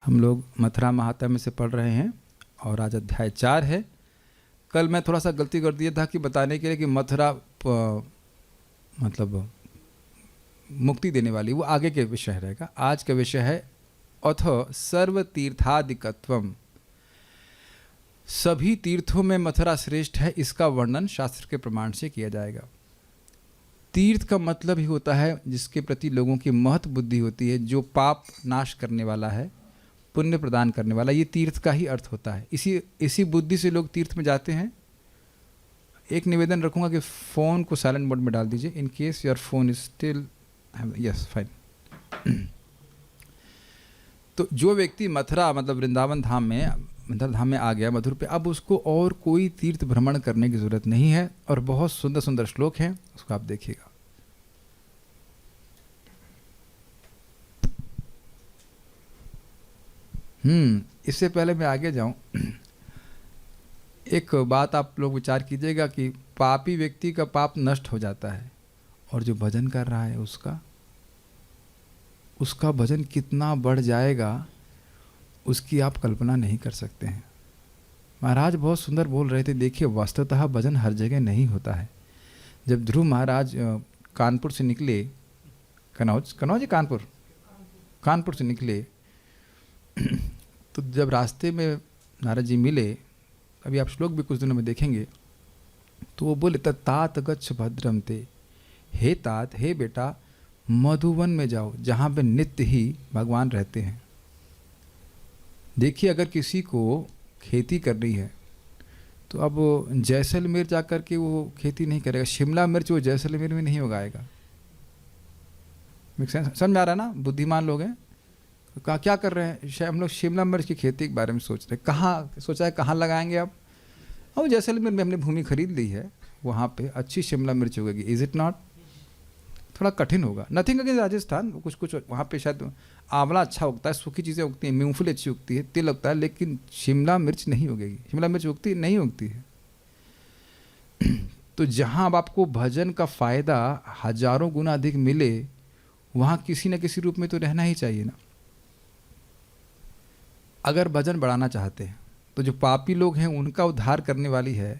हम लोग मथुरा महात्म्य से पढ़ रहे हैं और आज अध्याय 4 है। कल मैं थोड़ा सा गलती कर दिया था कि बताने के लिए कि मथुरा मतलब मुक्ति देने वाली, वो आगे के विषय रहेगा। आज का विषय है अथ सर्व तीर्थादिकत्वम, सभी तीर्थों में मथुरा श्रेष्ठ है, इसका वर्णन शास्त्र के प्रमाण से किया जाएगा। तीर्थ का मतलब ही होता है जिसके प्रति लोगों की महत बुद्धि होती है, जो पाप नाश करने वाला है, पुण्य प्रदान करने वाला, ये तीर्थ का ही अर्थ होता है। इसी बुद्धि से लोग तीर्थ में जाते हैं। एक निवेदन रखूंगा कि फ़ोन को साइलेंट मोड में डाल दीजिए in case your phone is still, yes fine. तो जो व्यक्ति मथुरा मतलब वृंदावन धाम में आ गया, मधुर पे, अब उसको और कोई तीर्थ भ्रमण करने की जरूरत नहीं है। और बहुत सुंदर सुंदर श्लोक हैं, उसको आप देखिएगा। इससे पहले मैं आगे जाऊं, एक बात आप लोग विचार कीजिएगा कि पापी व्यक्ति का पाप नष्ट हो जाता है और जो भजन कर रहा है उसका भजन कितना बढ़ जाएगा, उसकी आप कल्पना नहीं कर सकते हैं। महाराज बहुत सुंदर बोल रहे थे, देखिए वास्तवतः भजन हर जगह नहीं होता है। जब ध्रुव महाराज कानपुर से निकले, कनौज कानपुर से निकले, तो जब रास्ते में नारद जी मिले, अभी आप श्लोक भी कुछ दिनों में देखेंगे, तो वो बोले तात गच्छ भद्रम ते, हे तात, हे बेटा मधुवन में जाओ जहाँ पे नित्य ही भगवान रहते हैं। देखिए अगर किसी को खेती करनी है तो अब जैसलमेर जा कर के वो खेती नहीं करेगा, शिमला मिर्च वो जैसलमेर में नहीं उगाएगा। समझ आ रहा ना? बुद्धिमान लोग हैं। कहा क्या कर रहे हैं, हम लोग शिमला मिर्च की खेती के बारे में सोच रहे हैं। कहाँ सोचा है, कहाँ लगाएंगे आप? अब जैसलमेर में हमने भूमि खरीद ली है, वहाँ पे अच्छी शिमला मिर्च उगेगी। Is it not? थोड़ा कठिन होगा। नथिंग अगेंस्ट राजस्थान, कुछ वहाँ पे शायद आंवला अच्छा उगता है, सूखी चीज़ें उगती हैं, मूंगफली अच्छी उगती है, तिल उगता है, लेकिन शिमला मिर्च नहीं उगेगी। शिमला मिर्च उगती नहीं उगती है। तो जहाँ अब आपको भजन का फ़ायदा हजारों गुना अधिक मिले, वहाँ किसी न किसी रूप में तो रहना ही चाहिए ना। अगर भजन बढ़ाना चाहते हैं तो जो पापी लोग हैं उनका उद्धार करने वाली है,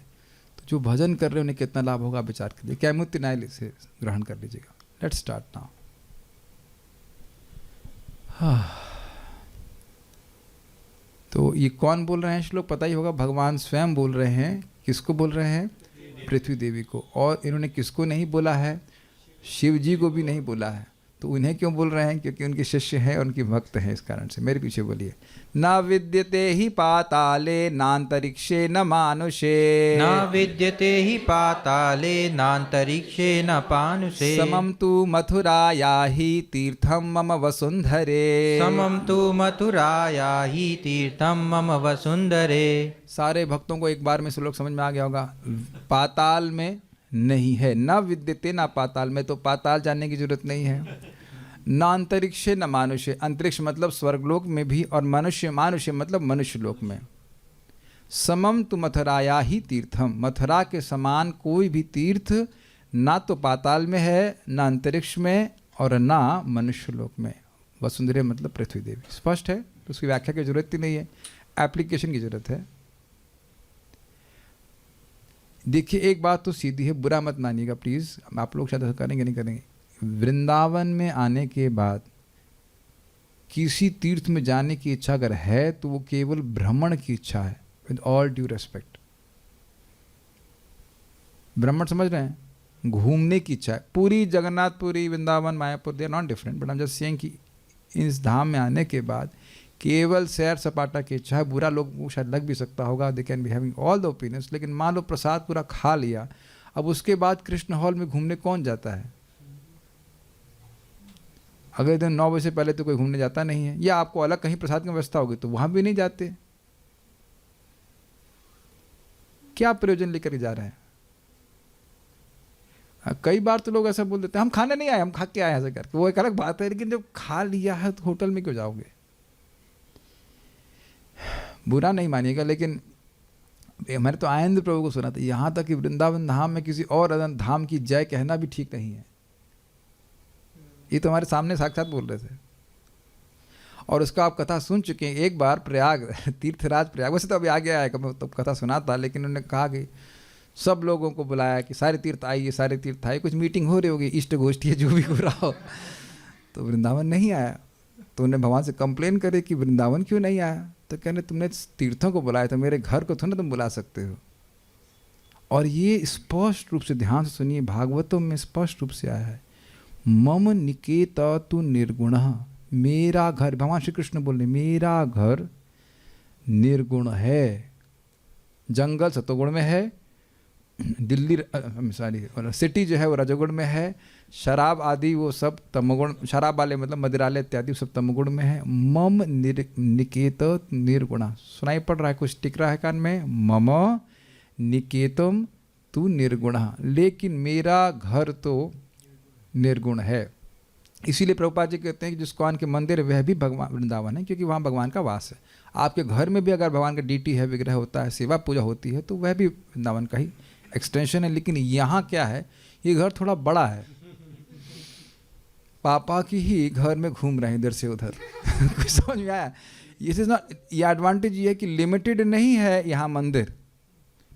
तो जो भजन कर रहे हैं उन्हें कितना लाभ होगा, विचार कीजिए। कैमुत्य न्याय से ग्रहण कर लीजिएगा। Let's start now. तो ये कौन बोल रहे हैं श्लोक पता ही होगा, भगवान स्वयं बोल रहे हैं। किसको बोल रहे हैं? पृथ्वी देवी को। और इन्होंने किसको नहीं बोला है? शिव जी को भी नहीं बोला है। तो उन्हें क्यों बोल रहे हैं? क्योंकि उनके शिष्य हैं और उनकी भक्त हैं। इस कारण से मेरे पीछे बोलिए। न विद्यते ही पाताले नान्तरिक्षे न मानुषे, न विद्यते हि पाताले नान्तरिक्षे न पानुषे, समम तु मथुराया हि तीर्थम मम वसुंधरे। समम तु मथुराया हि तीर्थम मम वसुंधरे। सारे भक्तों को एक बार में श्लोक समझ में आ गया होगा। पाताल में नहीं है, न विद्यते न पाताल में, तो पाताल जानने की जरूरत नहीं है। न अंतरिक्षे न मानुष्य, अंतरिक्ष मतलब स्वर्गलोक में भी, और मानुष्य मतलब मनुष्य लोक में। समम तु मथुराया ही तीर्थम, मथुरा के समान कोई भी तीर्थ ना तो पाताल में है, ना अंतरिक्ष में, और ना मनुष्य लोक में। वसुंधरे मतलब पृथ्वी देवी। स्पष्ट है, तो उसकी व्याख्या की जरूरत ही नहीं है, एप्लीकेशन की जरूरत है। देखिए एक बात तो सीधी है, बुरा मत मानिएगा प्लीज़, आप लोग शायद करेंगे नहीं करेंगे। वृंदावन में आने के बाद किसी तीर्थ में जाने की इच्छा अगर है तो वो केवल भ्रमण की इच्छा है, विद ऑल ड्यू रेस्पेक्ट। भ्रमण समझ रहे हैं? घूमने की इच्छा है। पूरी Jagannathpuri, Vrindavan, Mayapur, they are not different, but I am just saying कि इस धाम में आने के बाद केवल सैर सपाटा की इच्छा है। बुरा लोग को शायद लग भी सकता होगा, they can be having all the opinions, लेकिन मान लो प्रसाद पूरा खा लिया, अब उसके बाद कृष्ण हॉल में घूमने कौन जाता है? अगले दिन 9 बजे से पहले तो कोई घूमने जाता नहीं है, या आपको अलग कहीं प्रसाद की व्यवस्था होगी तो वहां भी नहीं जाते। क्या प्रयोजन लेकर जा रहे हैं? कई बार तो लोग ऐसा बोल देते हैं हम खाने नहीं आए, हम खा के आए ऐसा करके। वो एक अलग बात है, लेकिन जब खा लिया है तो होटल में क्यों जाओगे? बुरा नहीं मानिएगा, लेकिन मैंने तो आनंद प्रभु को सुना था, यहाँ तक कि वृंदावन धाम में किसी और धाम की जय कहना भी ठीक नहीं है। ये तो हमारे सामने साक्षात बोल रहे थे। और उसका आप कथा सुन चुके हैं एक बार प्रयाग तीर्थराज प्रयाग, वैसे तो अभी आगे आया मैं तब कथा सुना था, लेकिन उन्होंने कहा कि सब लोगों को बुलाया कि सारे तीर्थ आइए, सारे तीर्थ आइए, कुछ मीटिंग हो रही होगी, इष्ट गोष्ठी है, जो भी हो रहा हो, तो वृंदावन नहीं आया। तो उन्हें भगवान से कंप्लेन करे कि वृंदावन क्यों नहीं आया, तो कहने तुमने तीर्थों को बुलाया था, मेरे घर को थोड़ा तुम बुला सकते हो। और ये स्पष्ट रूप से ध्यान से सुनिए, भागवतों में स्पष्ट रूप से आया है, मम निकेत तु निर्गुण, मेरा घर, भगवान श्री कृष्ण बोल रहे मेरा घर निर्गुण है। जंगल सतोगुण में है, दिल्ली सॉरी सिटी जो है वो रजोगुण में है, शराब आदि वो सब तमोगुण, शराब वाले मतलब मदिरालय इत्यादि सब तमोगुण में है। मम निकेत निर्गुणा, सुनाई पड़ रहा है, कुछ टिक रहा है कान में, मम निकेतम तू निर्गुणा, लेकिन मेरा घर तो निर्गुण है। इसीलिए प्रभुपाद जी कहते हैं कि जिस कौन के मंदिर है वह भी भगवान वृंदावन है, क्योंकि वहाँ भगवान का वास है। आपके घर में भी अगर भगवान का डीटी है, विग्रह होता है, सेवा पूजा होती है, तो वह भी वृंदावन का ही एक्सटेंशन है। लेकिन यहाँ क्या है, ये घर थोड़ा बड़ा है, पापा की ही घर में घूम रहे हैं इधर से उधर कुछ समझ में आया? ये एडवांटेज ये है कि लिमिटेड नहीं है यहाँ मंदिर।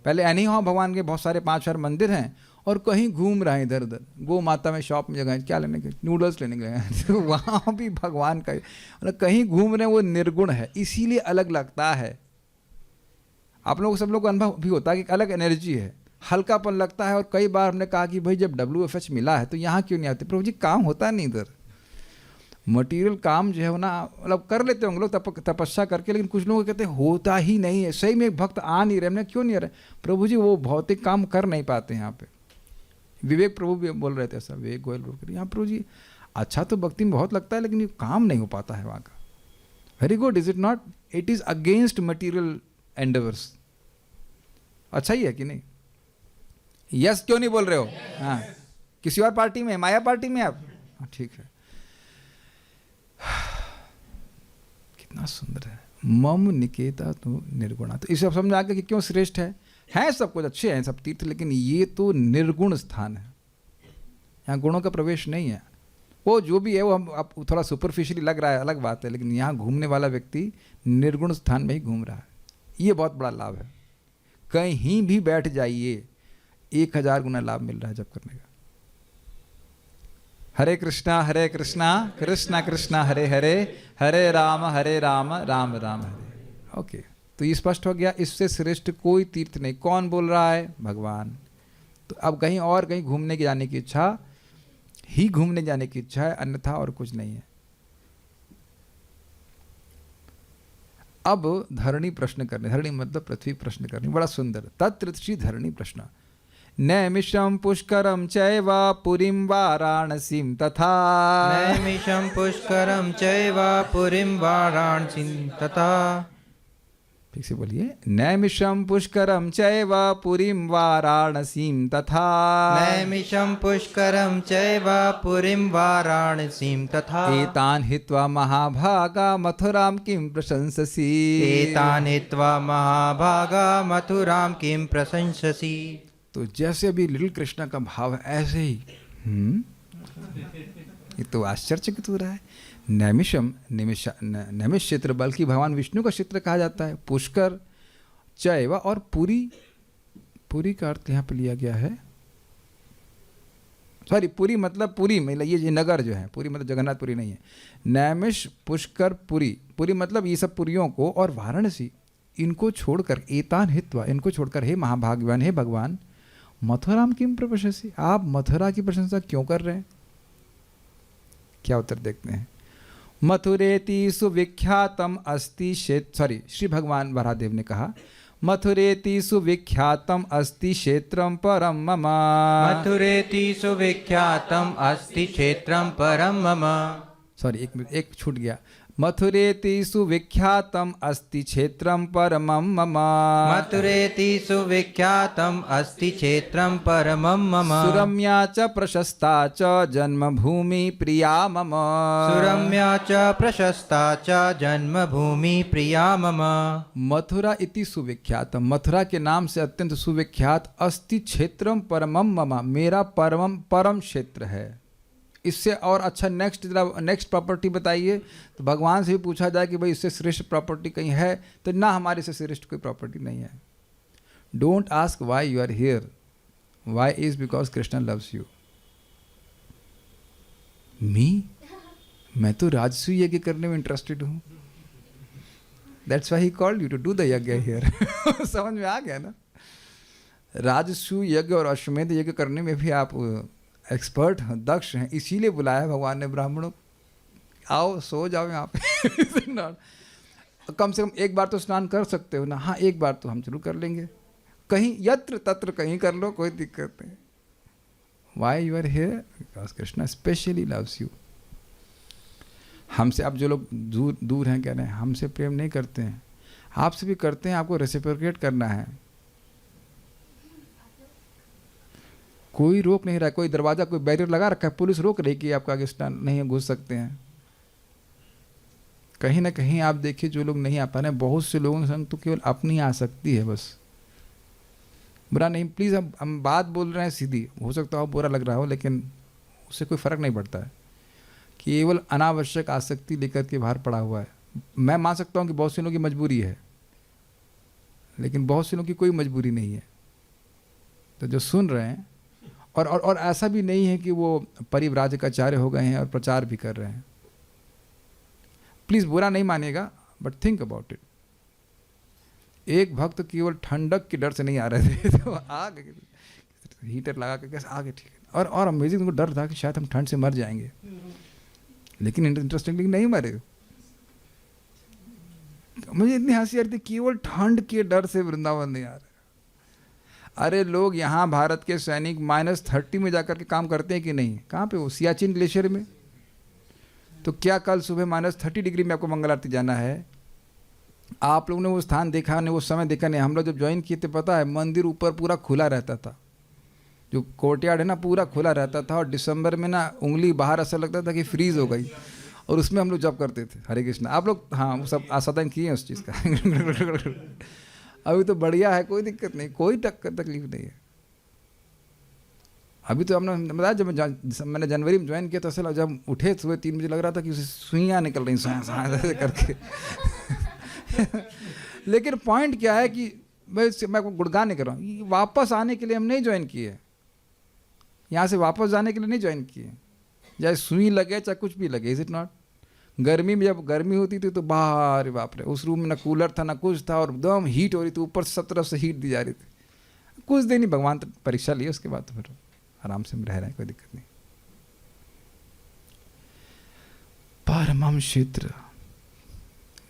पहले एनी हाउ भगवान के बहुत सारे 5-4 मंदिर हैं और कहीं घूम रहे हैं इधर उधर। गो माता में शॉप में जगह क्या लेने गए, नूडल्स लेने गए हैं तो वहाँ भी भगवान का मतलब कहीं घूम रहे हैं, वो निर्गुण है, इसीलिए अलग लगता है। आप लोगों सब लोग को अनुभव भी होता है कि अलग एनर्जी है, हल्कापन लगता है। और कई बार हमने कहा कि भाई जब WFH मिला है तो यहाँ क्यों नहीं आते? प्रभु जी काम होता नहीं इधर, मटेरियल काम जो है ना, मतलब कर लेते होंगे लोग तपस्या करके, लेकिन कुछ लोग कहते हैं होता ही नहीं है। सही में भक्त आ नहीं रहे, हमने क्यों नहीं आ रहे? प्रभु जी वो भौतिक काम कर नहीं पाते यहाँ पे। विवेक प्रभु भी बोल रहे थे ऐसा, विवेक गोयल बोल कर, यहाँ प्रभु जी अच्छा तो भक्ति में बहुत लगता है लेकिन ये काम नहीं हो पाता है वहाँ का। Very good, is it not? It is against material endeavours. अच्छा ही है कि नहीं? यस क्यों नहीं बोल रहे हो? हाँ, किसी और पार्टी में, माया पार्टी में आप? हाँ ठीक है। कितना सुंदर है, मम निकेता तो निर्गुणा। तो इसे समझ आ गया कि क्यों श्रेष्ठ है सब कुछ अच्छे हैं सब तीर्थ, लेकिन ये तो निर्गुण स्थान है, यहाँ गुणों का प्रवेश नहीं है। वो जो भी है वो हम आप थोड़ा सुपरफिशियली लग रहा है, अलग बात है, लेकिन यहाँ घूमने वाला व्यक्ति निर्गुण स्थान में ही घूम रहा है। ये बहुत बड़ा लाभ है। कहीं भी बैठ जाइए 1000 गुना लाभ मिल रहा है जब करने का। हरे कृष्णा कृष्णा कृष्णा हरे हरे, हरे राम राम राम हरे। ओके, तो ये स्पष्ट हो गया, इससे श्रेष्ठ कोई तीर्थ नहीं। कौन बोल रहा है? भगवान। तो अब कहीं और कहीं घूमने की जाने की इच्छा ही घूमने जाने की इच्छा है, अन्यथा और कुछ नहीं है। अब धरणी प्रश्न करने, धरणी मतलब पृथ्वी प्रश्न करनी, बड़ा सुंदर। तत्ऋषि धरणी प्रश्न, नैमिषं पुष्करं चैव पुरीं वाराणसीं तथा। नैमिषं पुष्करं चैव पुरीं वाराणसीं तथा। ठीक से बोलिए, नैमिषं पुष्करं चैव पुरीं वाराणसीं तथा। नैमिषं पुष्करं चैव पुरीं वाराणसीं तथा। एतान् हित्वा महाभागा मथुरां किं प्रशंससि। एतान् हित्वा महाभागा मथुरां किं प्रशंससि। तो जैसे अभी लिटिल कृष्णा का भाव है ऐसे ही ये तो आश्चर्यचकित हो रहा है। नैमिषम, नैमिष क्षेत्र बल्कि भगवान विष्णु का क्षेत्र कहा जाता है। पुष्कर चैव और पुरी, पुरी का अर्थ यहाँ पे लिया गया है, सॉरी पुरी मतलब पुरी मतलब ये नगर जो है, पुरी मतलब जगन्नाथपुरी नहीं है। नैमिष पुष्कर पुरी, पुरी मतलब ये सब पुरियों को, और वाराणसी इनको छोड़कर, एतान हित्वा इनको छोड़कर, हे महाभाग्यवान, हे भगवान, मथुराम किम प्रशंसी, आप मथुरा की प्रशंसा क्यों कर रहे हैं? क्या उत्तर देखते हैं। मथुरेति सुविख्यातम अस्ति क्षेत्र, सॉरी श्री भगवान वराहदेव ने कहा, मथुरेति सुविख्यातम अस्ति क्षेत्रम परम मम। मथुरेति सुविख्यातम अस्ति क्षेत्रम परम मम। सॉरी एक मिनट, एक छूट गया। मथुरेति सुविख्यातम अस्ति क्षेत्रम परमं मम। मथुरेति सुविख्यातम अस्ति क्षेत्रम परमं मम। सुरम्या च प्रशस्ता च जन्मभूमि प्रिया मम। सुरम्या च प्रशस्ता च जन्मभूमि प्रिया मम। मथुरा इति सुविख्यातम, मथुरा के नाम से अत्यंत सुविख्यात, अस्ति क्षेत्रम परमं मम, मेरा परम क्षेत्र है। इससे और अच्छा नेक्स्ट प्रॉपर्टी बताइए, तो भगवान से भी पूछा जाए कि भाई इससे श्रेष्ठ प्रॉपर्टी कहीं है, तो ना हमारे से श्रेष्ठ कोई प्रॉपर्टी नहीं है। Don't ask why you are here, why is because Krishna loves you. मैं तो राजसू यज्ञ करने में इंटरेस्टेड हूँ, that's why he called you to do the yagya here. समझ में आ गया ना? राजसू यज्ञ और अश्वमेध यज्ञ करने में भी आप एक्सपर्ट हैं, दक्ष हैं, इसीलिए बुलाया भगवान ने ब्राह्मणों को, आओ सो जाओ यहाँ पे। कम से कम एक बार तो स्नान कर सकते हो ना? हाँ, एक बार तो हम जरूर कर लेंगे, कहीं यत्र तत्र कहीं कर लो, कोई दिक्कत नहीं। Why you are here? Because Krishna specially loves you. हमसे अब जो लोग दूर हैं कह रहे हैं हमसे प्रेम नहीं करते हैं, आपसे भी करते हैं, आपको रेसिप्रोकेट करना है। कोई रोक नहीं रहा, कोई दरवाजा कोई बैरियर लगा रखा है, पुलिस रोक रही कि आपका आगे स्टैंड नहीं घुस सकते हैं। कहीं ना कहीं आप देखिए जो लोग नहीं आ पा रहे हैं, बहुत से लोगों के संग तो केवल अपनी आसक्ति है बस। बुरा नहीं, प्लीज़ हम बात बोल रहे हैं सीधी, हो सकता हो बुरा लग रहा हो, लेकिन उससे कोई फ़र्क नहीं पड़ता है। केवल अनावश्यक आसक्ति लेकर के बाहर पड़ा हुआ है। मैं मान सकता हूँ कि बहुत से लोगों की मजबूरी है, लेकिन बहुत से लोगों की कोई मजबूरी नहीं है। तो जो सुन रहे हैं, और ऐसा भी नहीं है कि वो परिव्राजकाचार्य हो गए हैं और प्रचार भी कर रहे हैं। प्लीज़ बुरा नहीं मानिएगा, बट थिंक अबाउट इट। एक भक्त केवल ठंडक के डर से नहीं आ रहे थे, तो आ गए हीटर लगा के, कैसे आ गए, ठीक है। और अमेजिंग, उनको डर था कि शायद हम ठंड से मर जाएंगे, लेकिन इंटरेस्टिंगली नहीं मरे। मुझे इतनी हंसी आ रही थी, केवल ठंड के डर से वृंदावन नहीं आ रहे। अरे लोग यहाँ भारत के सैनिक -30 में जाकर के काम करते हैं कि नहीं? कहाँ पे? वो सियाचिन ग्लेशियर में। तो क्या कल सुबह -30 डिग्री में आपको मंगल आरती जाना है? आप लोगों ने वो स्थान देखा नहीं, वो समय देखा नहीं। हम लोग जब ज्वाइन किए थे, पता है, मंदिर ऊपर पूरा खुला रहता था, जो कोर्टयार्ड है ना पूरा खुला रहता था, और दिसंबर में ना उंगली बाहर ऐसा लगता था कि फ्रीज हो गई, और उसमें हम लोग जब करते थे हरे कृष्ण। आप लोग हाँ वो सब आसादन किए हैं उस चीज़ का। अभी तो बढ़िया है, कोई दिक्कत नहीं, कोई तकलीफ नहीं है। अभी तो हमने बताया, जब मैंने जनवरी में ज्वाइन किया तो असल जब उठे सुबह 3 बजे लग रहा था कि उसे सुइयाँ निकल रही ऐसे करके। लेकिन पॉइंट क्या है कि मैं गुणगान नहीं कर रहा हूँ, वापस आने के लिए हम नहीं ज्वाइन किए, यहाँ से वापस जाने के लिए नहीं ज्वाइन किए, चाहे सुई लगे चाहे कुछ भी लगे। Is it not? गर्मी में जब गर्मी होती थी तो बाहर बाप रे, उस रूम में ना कूलर था ना कुछ था, और एकदम हीट हो रही थी, ऊपर सब तरफ से हीट दी जा रही थी। कुछ दिन ही भगवान परीक्षा लिए, उसके बाद तो फिर आराम से रह रहे हैं, कोई दिक्कत नहीं। परमम क्षेत्र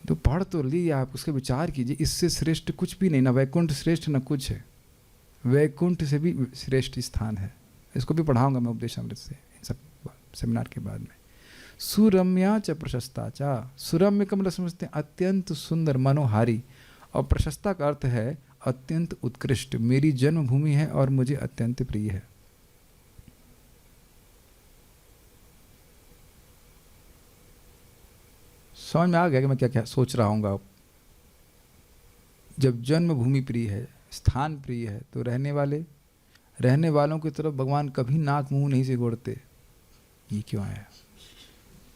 तो पढ़ तो ली आप, उसके विचार कीजिए, इससे श्रेष्ठ कुछ भी नहीं, ना वैकुंठ श्रेष्ठ ना कुछ है, वैकुंठ से भी श्रेष्ठ स्थान है। इसको भी पढ़ाऊंगा मैं उपदेशामृत से, इन सब सेमिनार के बाद में। सुरम्या च प्रशस्ता चा, सुरम्य का मतलब समझते हैं अत्यंत सुंदर मनोहारी, और प्रशस्ता का अर्थ है अत्यंत उत्कृष्ट। मेरी जन्मभूमि है और मुझे अत्यंत प्रिय है। समझ में आ गया कि मैं क्या क्या सोच रहा हूँ? जब जन्मभूमि प्रिय है, स्थान प्रिय है, तो रहने वालों की तरफ भगवान कभी नाक मुंह नहीं सिकोड़ते। ये क्यों आया?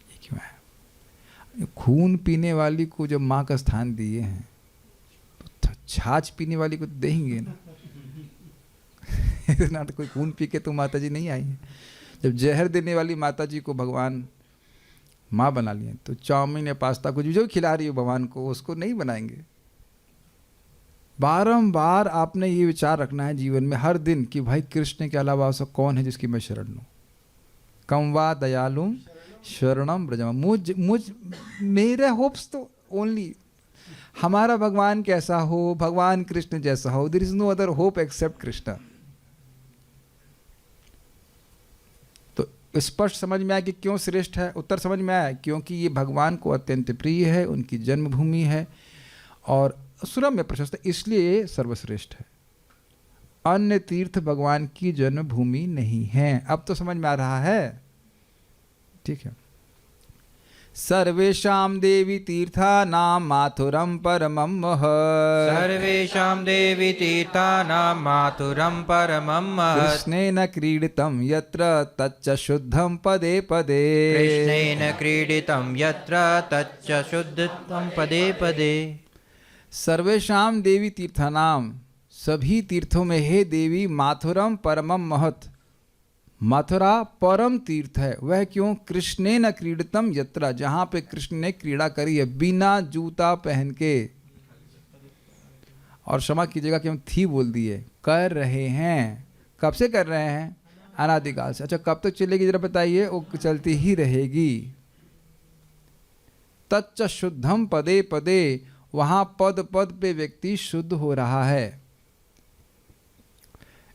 ये क्यों आया? खून पीने वाली को जब माँ का स्थान दिए हैं, तो छाछ पीने वाली को देंगे ना। ना तो कोई खून पी के तो माता जी नहीं आई है। जब जहर देने वाली माता जी को भगवान माँ बना लिए, तो चाउमीन या पास्ता कुछ जो खिला रही हो भगवान को, उसको नहीं बनाएंगे। बारंबार आपने ये विचार रखना है जीवन में हर दिन कि भाई कृष्ण के अलावा ऐसा कौन है जिसकी मैं शरण लूँ। कम वा दयालुम शरणम ब्रजम, मुझ मेरे होप्स तो ओनली हमारा भगवान कैसा हो, भगवान कृष्ण जैसा हो। There is no other hope except Krishna. तो स्पष्ट समझ में आया कि क्यों श्रेष्ठ है। उत्तर समझ में आया, क्योंकि ये भगवान को अत्यंत प्रिय है, उनकी जन्मभूमि है, और सुरम्य प्रशस्त, इसलिए सर्वश्रेष्ठ है। अन्य तीर्थ भगवान की जन्मभूमि नहीं है। अब तो समझ में आ रहा है? ठीक है। सर्वेषां देवी तीर्थानां माथुरं परमं महत्। सर्वेषां देवी तीर्थानां माथुरं परमं महत्। कृष्णेन क्रीडितं यत्र तच्च शुद्धं पदे पदे। कृष्णेन क्रीडितं यत्र तच्च शुद्धं पदे पदे। सर्वेषां देवी तीर्थानां, सभी तीर्थों में हे देवी, माथुरम परमम महत्, मथुरा परम तीर्थ है। वह क्यों? कृष्णेन क्रीडितम यत्र, जहाँ पे कृष्ण ने क्रीड़ा करी है बिना जूता पहन के। और क्षमा कीजिएगा कि हम थी बोल दिए, कर रहे हैं। कब से कर रहे हैं? अनादिकाल से। अच्छा, कब तक चलेगी जरा बताइए? वो चलती ही रहेगी। तच्च शुद्धम पदे पदे, वहाँ पद पद पे व्यक्ति शुद्ध हो रहा है।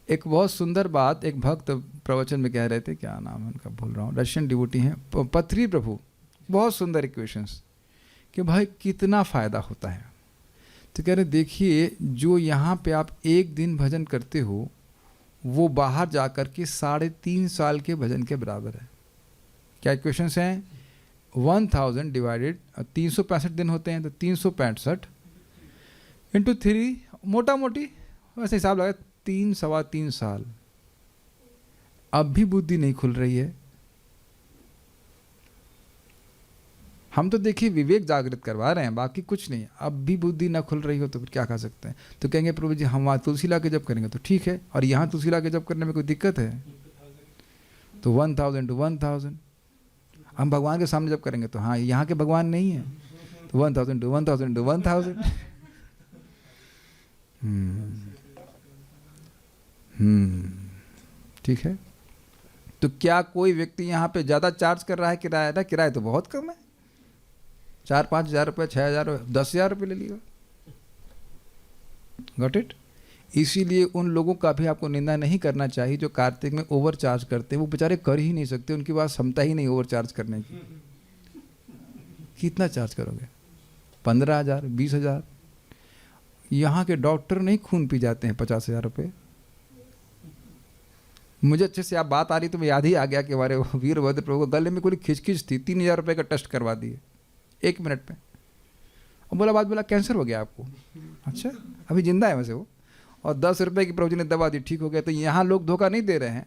एक बहुत सुंदर बात एक भक्त प्रवचन में कह रहे थे, क्या नाम है उनका भूल रहा हूँ, रशियन डिवोटी हैं, पथरी प्रभु। बहुत सुंदर इक्वेशंस कि भाई कितना फ़ायदा होता है। तो कह रहे देखिए, जो यहाँ पे आप एक दिन भजन करते हो वो बाहर जा कर के 3.5 साल के भजन के बराबर है। क्या इक्वेशंस हैं? 1000 डिवाइडेड 365 दिन होते हैं, तो 365 इंटू 3, मोटा मोटी वैसे हिसाब लगा 3-3.25 साल। अब भी बुद्धि नहीं खुल रही है। हम तो देखिए विवेक जागृत करवा रहे हैं, बाकी कुछ नहीं। अब भी बुद्धि ना खुल रही हो तो फिर क्या कर सकते हैं? तो कहेंगे प्रभु जी हम वहाँ तुलसी ला के जप करेंगे तो ठीक है, और यहाँ तुलसी ला के जप करने में कोई दिक्कत है? तो 1000 to 1000 हम भगवान के सामने जब करेंगे तो हाँ यहाँ के भगवान नहीं है, तो 1000 to 1000 to 1000। ठीक है। तो क्या कोई व्यक्ति यहाँ पे ज़्यादा चार्ज कर रहा है किराया? ना, किराया तो बहुत कम है, 4-5 हज़ार रुपये, 6 हज़ार, 10,000 रुपये ले लिएगा। Got it? इसीलिए उन लोगों का भी आपको निंदा नहीं करना चाहिए जो कार्तिक में ओवर चार्ज करते हैं। वो बेचारे कर ही नहीं सकते, उनके पास क्षमता ही नहीं ओवर चार्ज करने की। कितना चार्ज करोगे? 15,000, 20,000? यहाँ के डॉक्टर नहीं खून पी जाते हैं 50,000 रुपये। मुझे अच्छे से आप बात आ रही तो मैं याद ही आ गया कि हमारे वीरभद्र प्रभु को गले में कोई खिचखिच थी, 3,000 रुपये का टेस्ट करवा दिए 1 मिनट में। और बोला कैंसर हो गया आपको? अच्छा, अभी जिंदा है वैसे वो, और 10 रुपये की प्रभु जी ने दवा दी, ठीक हो गया। तो यहाँ लोग धोखा नहीं दे रहे हैं,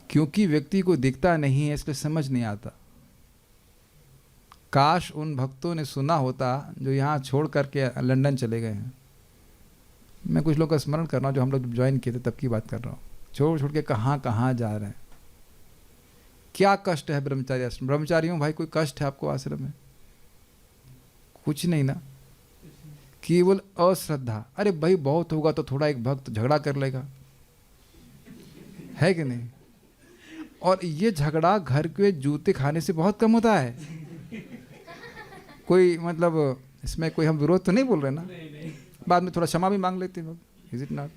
क्योंकि व्यक्ति को दिखता नहीं है इसलिए समझ नहीं आता। काश उन भक्तों ने सुना होता जो यहाँ छोड़ करके लंदन चले गए हैं। मैं कुछ लोगों का स्मरण कर रहा हूँ जो हम लोग ज्वाइन किए थे तब की बात कर रहा हूँ। छोड़ के कहाँ कहाँ जा रहे हैं। क्या कष्ट है ब्रह्मचारी आश्रम? ब्रह्मचारी हूँ भाई, कोई कष्ट है आपको आश्रम में? कुछ नहीं ना, केवल अश्रद्धा। अरे भाई बहुत होगा तो थोड़ा एक भक्त झगड़ा कर लेगा, है कि नहीं? और ये झगड़ा घर के जूते खाने से बहुत कम होता है। कोई मतलब इसमें कोई हम विरोध तो नहीं बोल रहे ना, बाद में थोड़ा क्षमा भी मांग लेते हैं, इज इट नॉट?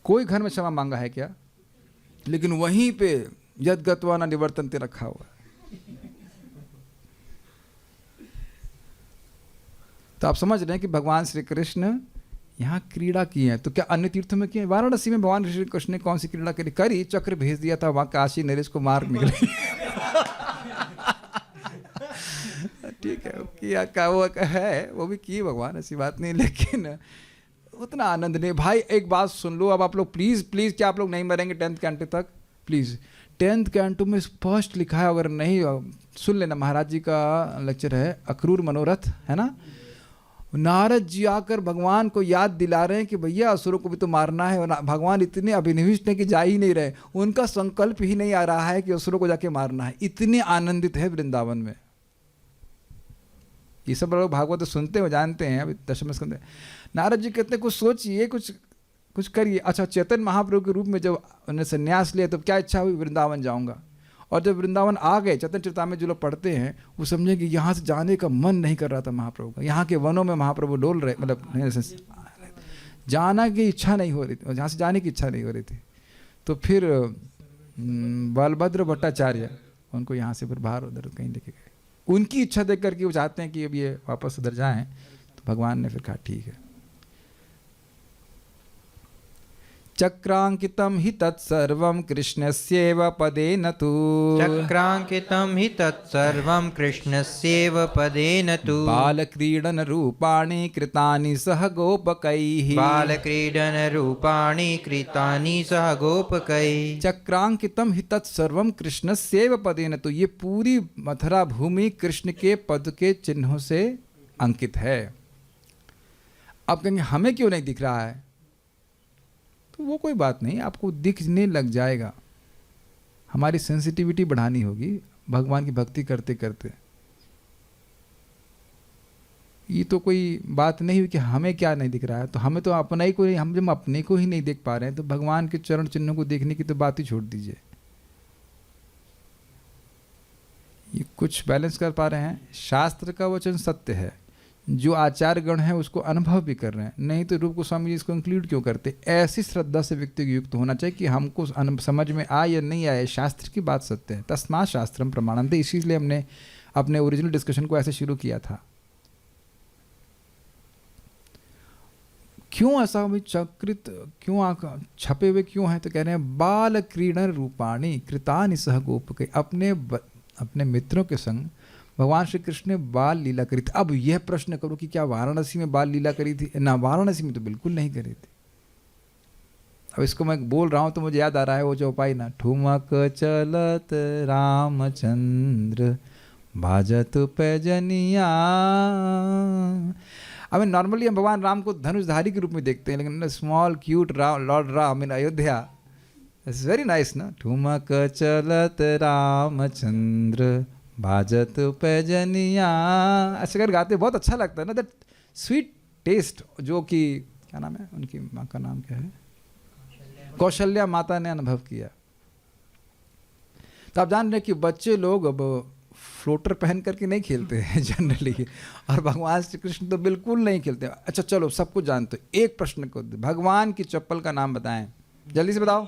कोई घर में क्षमा मांगा है क्या? लेकिन वहीं पे यद गत्वा न निवर्तन्ते रखा हुआ है। तो आप समझ रहे हैं कि भगवान श्री कृष्ण यहाँ क्रीड़ा की है। तो क्या अन्य तीर्थों में किए? वाराणसी में भगवान श्री कृष्ण ने कौन सी क्रीड़ा करी? चक्र भेज दिया था, वहाँ काशी नरेश को मार निकले। ठीक है, किया का वो है, वो भी की भगवान, ऐसी बात नहीं, लेकिन उतना आनंद नहीं। भाई एक बात सुन लो अब आप लोग, प्लीज़ प्लीज़, क्या आप लोग नहीं मरेंगे 10th कैंटो तक? प्लीज़, 10th कैंटो में स्पष्ट लिखा है, अगर नहीं सुन लेना, महाराज जी का लेक्चर है, अक्रूर मनोरथ है ना। नारद जी आकर भगवान को याद दिला रहे हैं कि भैया असुरों को भी तो मारना है, और भगवान इतने अभिनिविष्ट हैं कि जा ही नहीं रहे, उनका संकल्प ही नहीं आ रहा है कि असुरों को जाके मारना है। इतने आनंदित है वृंदावन में। ये सब लोग भागवत तो सुनते हो, जानते हैं। अभी दशम स्कंद नारद जी कहते हैं कुछ सोचिए, कुछ करिए। अच्छा, चैतन्य महाप्रभु के रूप में जब उन्होंने संन्यास लिया तो क्या इच्छा हुई? वृंदावन जाऊंगा। और जब वृंदावन आ गए, चैतन्य चरितामृत जो लोग पढ़ते हैं वो समझे कि यहाँ से जाने का मन नहीं कर रहा था महाप्रभु का। यहाँ के वनों में महाप्रभु डोल रहे, मतलब जाना की इच्छा नहीं हो रही थी, जहाँ से जाने की इच्छा नहीं हो रही थी। तो फिर बलभद्र भट्टाचार्य उनको यहाँ से फिर बाहर उधर कहीं लेके गए। उनकी इच्छा देख करके वो चाहते हैं कि अब ये वापस उधर जाएं, तो भगवान ने फिर कहा ठीक है। चक्रांकितं हि तत्सर्वं कृष्णस्यैव पदेन तु चक्रांकितं हि तत्सर्वं कृष्णस्यैव पदेन तु बालक्रीडनरूपाणि कृतानि सह गोपकैः बालक्रीडनरूपाणि कृतानि सह गोपकैः चक्रांकितं हि तत्सर्वं कृष्णस्यैव पदेन तु, ये पूरी मथुरा भूमि कृष्ण के पद के चिन्हों से अंकित है। अब कहेंगे हमें क्यों नहीं दिख रहा है, तो वो कोई बात नहीं, आपको दिखने लग जाएगा। हमारी सेंसिटिविटी बढ़ानी होगी भगवान की भक्ति करते करते। ये तो कोई बात नहीं हुई कि हमें क्या नहीं दिख रहा है, तो हमें तो अपना ही कोई, हम जब अपने को ही नहीं देख पा रहे हैं तो भगवान के चरण चिन्हों को देखने की तो बात ही छोड़ दीजिए। ये कुछ बैलेंस कर पा रहे हैं। शास्त्र का वचन सत्य है, जो आचार्य गण है उसको अनुभव भी कर रहे हैं, नहीं तो रूप गोस्वामी जी इसको इंक्लूड क्यों करते। ऐसी श्रद्धा से व्यक्ति को युक्त होना चाहिए कि हमको समझ में आए या नहीं आए, शास्त्र की बात सत्य है। तस्मात् शास्त्रम प्रमाणन्ते, इसीलिए हमने अपने ओरिजिनल डिस्कशन को ऐसे शुरू किया था। क्यों ऐसा अभी चक्रित, क्यों छपे हुए क्यों हैं, तो कह रहे हैं बाल क्रीडन रूपाणी कृतानि सह गोपके, अपने मित्रों के संग भगवान श्री कृष्ण ने बाल लीला करी थी। अब यह प्रश्न करो कि क्या वाराणसी में बाल लीला करी थी? ना, वाराणसी में तो बिल्कुल नहीं करी थी। अब इसको मैं बोल रहा हूं तो मुझे याद आ रहा है वो जो उपाय ना, ठुमक चलत रामचंद्र भाजत पैजनिया। अब नॉर्मली हम भगवान राम को धनुषधारी के रूप में देखते हैं, लेकिन small cute Lord Ram in Ayodhya, it's very nice ना। ठुमक चलत रामचंद्र भाजत पैजनिया, ऐसे कर गाते बहुत अच्छा लगता है ना। दैट स्वीट टेस्ट जो कि क्या नाम है उनकी माँ का नाम क्या है, कौशल्या माता ने अनुभव किया। तो आप जान रहे हैं कि बच्चे लोग अब फ्लोटर पहन करके नहीं खेलते हैं जनरली, और भगवान श्री कृष्ण तो बिल्कुल नहीं खेलते। अच्छा चलो सब कुछ जानते हो, एक प्रश्न को भगवान की चप्पल का नाम बताएं, जल्दी से बताओ।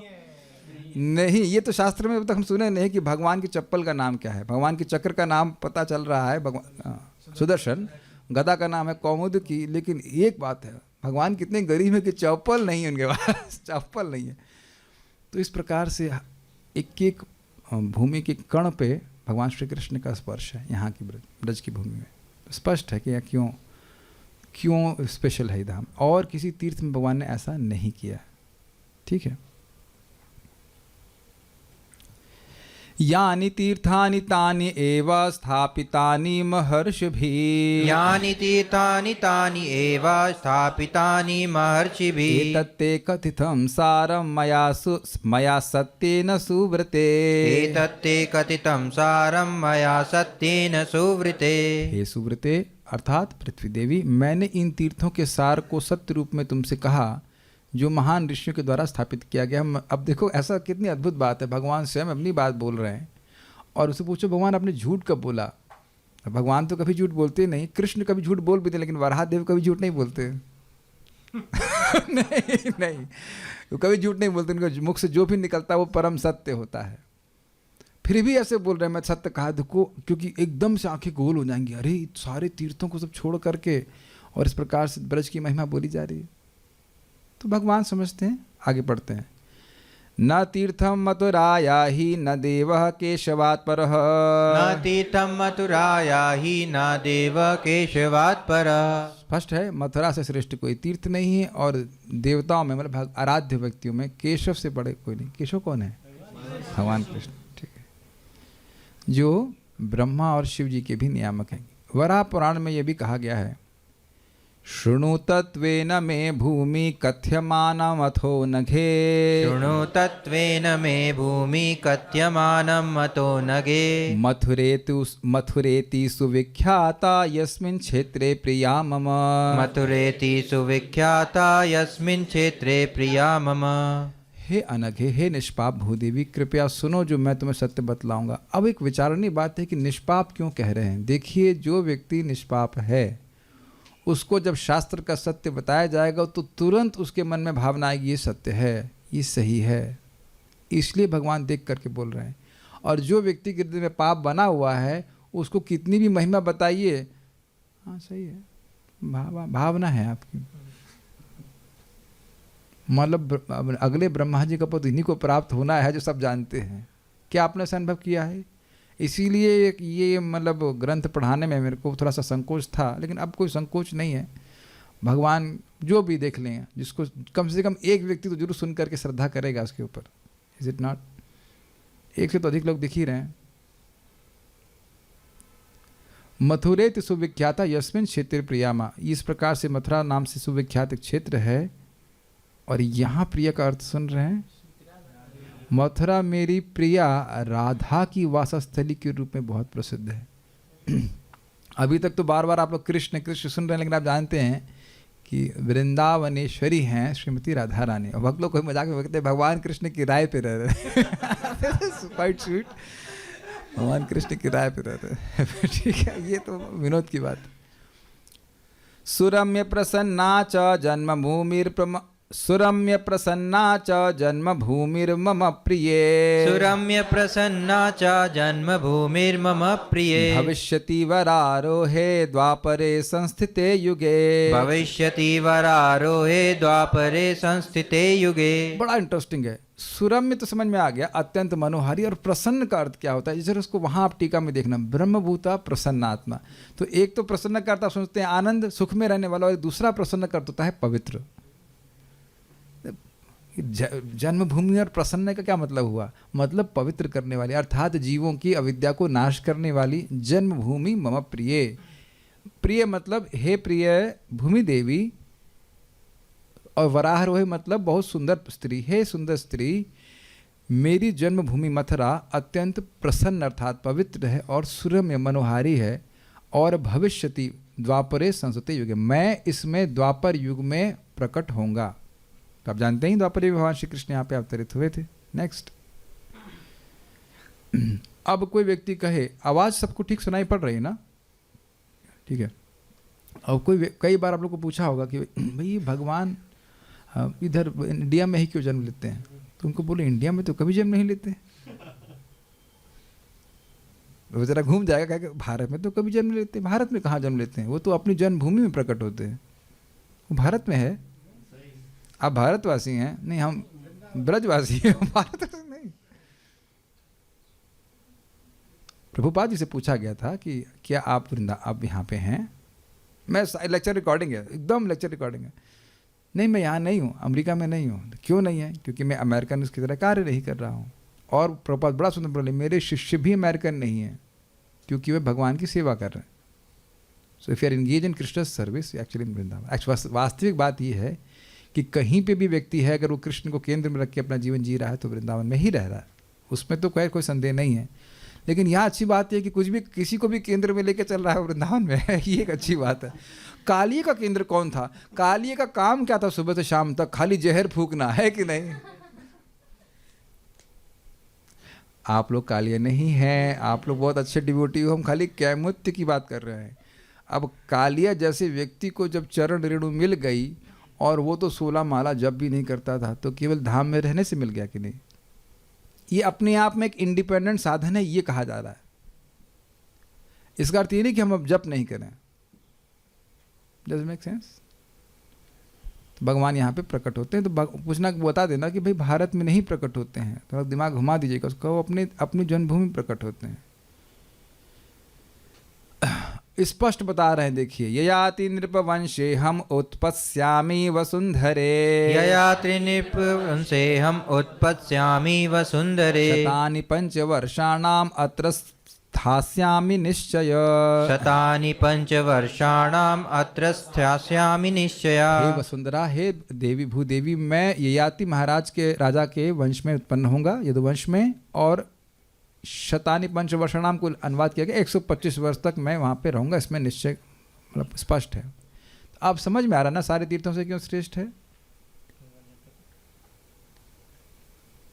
नहीं, ये तो शास्त्र में अब तक हम सुने नहीं कि भगवान की चप्पल का नाम क्या है। भगवान की चक्र का नाम पता चल रहा है भगवान सुदर्शन, गदा का नाम है कौमुदकी, लेकिन एक बात है भगवान कितने गरीब है कि चप्पल नहीं है उनके पास चप्पल नहीं है। तो इस प्रकार से एक एक भूमि के कण पे भगवान श्री कृष्ण का स्पर्श है यहाँ की ब्रज की भूमि में। स्पष्ट है कि यह क्यों स्पेशल है धाम, और किसी तीर्थ में भगवान ने ऐसा नहीं किया। ठीक है। यानि तीर्थानि तानि एव स्थापितानि महर्षिभिः, यानि तीर्थानि तानि एव स्थापितानि महर्षिभिः, एतत्ते कथितं सारं मया सत्येन सुव्रते, एतत्ते कथितं सारं मया सत्येन सुव्रते। हे सुव्रते अर्थात पृथ्वी देवी, मैंने इन तीर्थों के सार को सत्य रूप में तुमसे कहा जो महान ऋषियों के द्वारा स्थापित किया गया। अब देखो ऐसा कितनी अद्भुत बात है, भगवान स्वयं अपनी बात बोल रहे हैं और उससे पूछो भगवान आपने झूठ कब बोला। भगवान तो कभी झूठ बोलते नहीं, कृष्ण कभी झूठ बोल भी थे, लेकिन वराहदेव कभी झूठ नहीं बोलते नहीं वो कभी झूठ नहीं बोलते, उनके मुख से जो भी निकलता है वो परम सत्य होता है। फिर भी ऐसे बोल रहे हैं मैं सत्य कहा, देखो क्योंकि एकदम से आंखें गोल हो जाएंगी, अरे सारे तीर्थों को सब छोड़ करके और इस प्रकार से ब्रज की महिमा बोली जा रही है। तो भगवान समझते हैं, आगे पढ़ते हैं। न तीर्थम मथुराया ही न देवः केशवात् परः, न तीर्थम मथुराया ही न देव केशवात् परः। स्पष्ट है मथुरा से श्रेष्ठ कोई तीर्थ नहीं है, और देवताओं में मतलब आराध्य व्यक्तियों में केशव से बड़े कोई नहीं। केशव कौन है? भगवान कृष्ण। ठीक है, जो ब्रह्मा और शिव जी के भी नियामक हैं। वराह पुराण में यह भी कहा गया है, शृणु तत्वेन मे भूमि कथ्यमानमथो नघे, शृणु तत्वेन मे भूमि कथ्यमानं मतो नगे, मथुरेति सुविख्याता यस्मिन् क्षेत्रे प्रिया मम, मथुरेति सुविख्याता यस्मिन् क्षेत्रे प्रिया मम। हे अनघे, हे निष्पाप भूदेवी, कृपया सुनो जो मैं तुम्हें सत्य बतलाऊंगा। अब एक विचारणीय बात है कि निष्पाप क्यों कह रहे हैं। देखिए, जो व्यक्ति निष्पाप है उसको जब शास्त्र का सत्य बताया जाएगा तो तुरंत उसके मन में भावना आएगी ये सत्य है, ये सही है, इसलिए भगवान देख करके बोल रहे हैं। और जो व्यक्ति के हृदय में पाप बना हुआ है उसको कितनी भी महिमा बताइए, हाँ सही है, भावना है आपकी, मतलब अगले ब्रह्मा जी का पद इन्हीं को प्राप्त होना है जो सब जानते हैं। क्या आपने ऐसा अनुभव किया है? इसीलिए ये मतलब ग्रंथ पढ़ाने में मेरे को थोड़ा सा संकोच था, लेकिन अब कोई संकोच नहीं है। भगवान जो भी देख लें, जिसको कम से कम एक व्यक्ति तो जरूर सुन करके श्रद्धा करेगा उसके ऊपर। Is it not? एक से तो अधिक लोग दिख ही रहे हैं। मथुरेत सुविख्याता यस्मिन क्षेत्र प्रियामा, इस प्रकार से मथुरा नाम से सुविख्यात एक क्षेत्र है। और यहाँ प्रिया का अर्थ सुन रहे हैं, मथुरा मेरी प्रिया राधा की वासस्थली के रूप में बहुत प्रसिद्ध है। अभी तक तो बार बार आप लोग कृष्ण कृष्ण सुन रहे हैं, लेकिन आप जानते हैं कि वृंदावनेश्वरी हैं श्रीमती राधा रानी। और भक्त लोग कोई मजाक में कहते हैं भगवान कृष्ण की राय पे रह रहे हैं। क्वाइट स्वीट, भगवान कृष्ण की राय पे रह रहे हैं। ठीक है, ये तो विनोद की बात। सुरम्य प्रसन्ना च जन्मभूमिर् सुरम्य प्रसन्ना च जन्मभूमिर्मम प्रिये। सुरम्य प्रसन्ना च जन्मभूमिर्मम प्रिये। भविष्यति वरारोहे द्वापरे संस्थिते युगे। भविष्यति वरारोहे द्वापरे संस्थिते युगे। बड़ा इंटरेस्टिंग है। सुरम्य तो समझ में आ गया, अत्यंत मनोहारी। और प्रसन्न का अर्थ क्या होता है, जैसे उसको वहां आप टीका में देखना, ब्रह्मभूता प्रसन्नात्मा। तो एक तो प्रसन्न का अर्थ आप सोचते हैं आनंद सुख में रहने वाला, और दूसरा प्रसन्न का अर्थ होता है पवित्र। जन्मभूमि और प्रसन्न का क्या मतलब हुआ? मतलब पवित्र करने वाली, अर्थात जीवों की अविद्या को नाश करने वाली जन्मभूमि मम प्रिय। प्रिय मतलब हे प्रिय भूमि देवी, और वराहरोह मतलब बहुत सुंदर स्त्री। हे सुंदर स्त्री, मेरी जन्मभूमि मथुरा अत्यंत प्रसन्न अर्थात पवित्र है और सुरम्य मनोहारी है। और भविष्यति द्वापरे संस्थिते युगे, मैं इसमें द्वापर युग में प्रकट होऊंगा। तो आप जानते हैं द्वापर युग भगवान श्री कृष्ण यहाँ पे अवतरित हुए थे। नेक्स्ट, अब कोई व्यक्ति कहे, आवाज़ सबको ठीक सुनाई पड़ रही है ना? ठीक है। अब कई बार आप लोग को पूछा होगा कि भाई भगवान इधर इंडिया में ही क्यों जन्म लेते हैं? तो उनको बोले इंडिया में तो कभी जन्म नहीं लेते। वो जरा घूम जाएगा, कहेगा भारत में तो कभी जन्म लेते हैं। भारत में कहाँ जन्म लेते हैं? वो तो अपनी जन्मभूमि में प्रकट होते हैं। वो भारत में है। आप भारतवासी हैं? नहीं, हम ब्रजवासी हैं, भारतवासी नहीं। प्रभुपाद जी से पूछा गया था कि क्या आप आप यहाँ पे हैं? मैं लेक्चर रिकॉर्डिंग है, एकदम लेक्चर रिकॉर्डिंग है। नहीं, मैं यहाँ नहीं हूँ, अमेरिका में नहीं हूँ। क्यों नहीं है? क्योंकि मैं अमेरिकन की तरह कार्य नहीं कर रहा हूँ। और प्रभुपाद बड़ा सुंदर बोले, मेरे शिष्य भी अमेरिकन नहीं हैं, क्योंकि वे भगवान की सेवा कर रहे हैं। So if you are engage in Krishna service actually in Vrindavan. Actually वास्तविक बात यह है कि कहीं पे भी व्यक्ति है, अगर वो कृष्ण को केंद्र में रख के अपना जीवन जी रहा है तो वृंदावन में ही रह रहा है, उसमें तो कोई संदेह नहीं है। लेकिन यहाँ अच्छी बात है कि कुछ भी किसी को भी केंद्र में लेके चल रहा है वृंदावन में, ये एक अच्छी बात है। कालिए का केंद्र कौन था? कालिए का काम क्या था? सुबह से शाम तक खाली जहर फूकना, है कि नहीं? आप लोग कालिए नहीं हैं, आप लोग बहुत अच्छे डिवोटी हो। हम खाली कैमुत्य की बात कर रहे हैं। अब कालिया जैसे व्यक्ति को जब चरण रेणु मिल गई और वो तो 16 माला जब भी नहीं करता था, तो केवल धाम में रहने से मिल गया कि नहीं? ये अपने आप में एक इंडिपेंडेंट साधन है, ये कहा जा रहा है। इसका अर्थ ये नहीं कि हम अब जप नहीं करें। Does make sense? तो भगवान यहाँ पे प्रकट होते हैं। तो पूछना बता देना कि भाई भारत में नहीं प्रकट होते हैं, थोड़ा दिमाग घुमा दीजिएगा उसको। अपनी जन्मभूमि प्रकट होते हैं। स्पष्ट बता रहे हैं, देखिए, ययाति नृपवंशे हम उत्पत्स्यामि वसुंधरे। ययाति नृपवंशे हम उत्पत्स्यामि वसुंधरे। शतानि पंचवर्षाणाम अत्र स्थास्यामि निश्चय। शतानि पंचवर्षाणाम अत्र स्थास्यामि निश्चय। हे वसुंधरा, हे देवी भूदेवी, मैं ययाति महाराज के राजा के वंश में उत्पन्न होऊंगा, यदुवंश में। और शतानि पंचवर्षाणाम को अनुवाद किया गया 125 वर्ष तक मैं वहाँ पे रहूँगा। इसमें निश्चय मतलब स्पष्ट है। तो आप समझ में आ रहा ना सारे तीर्थों से क्यों श्रेष्ठ है?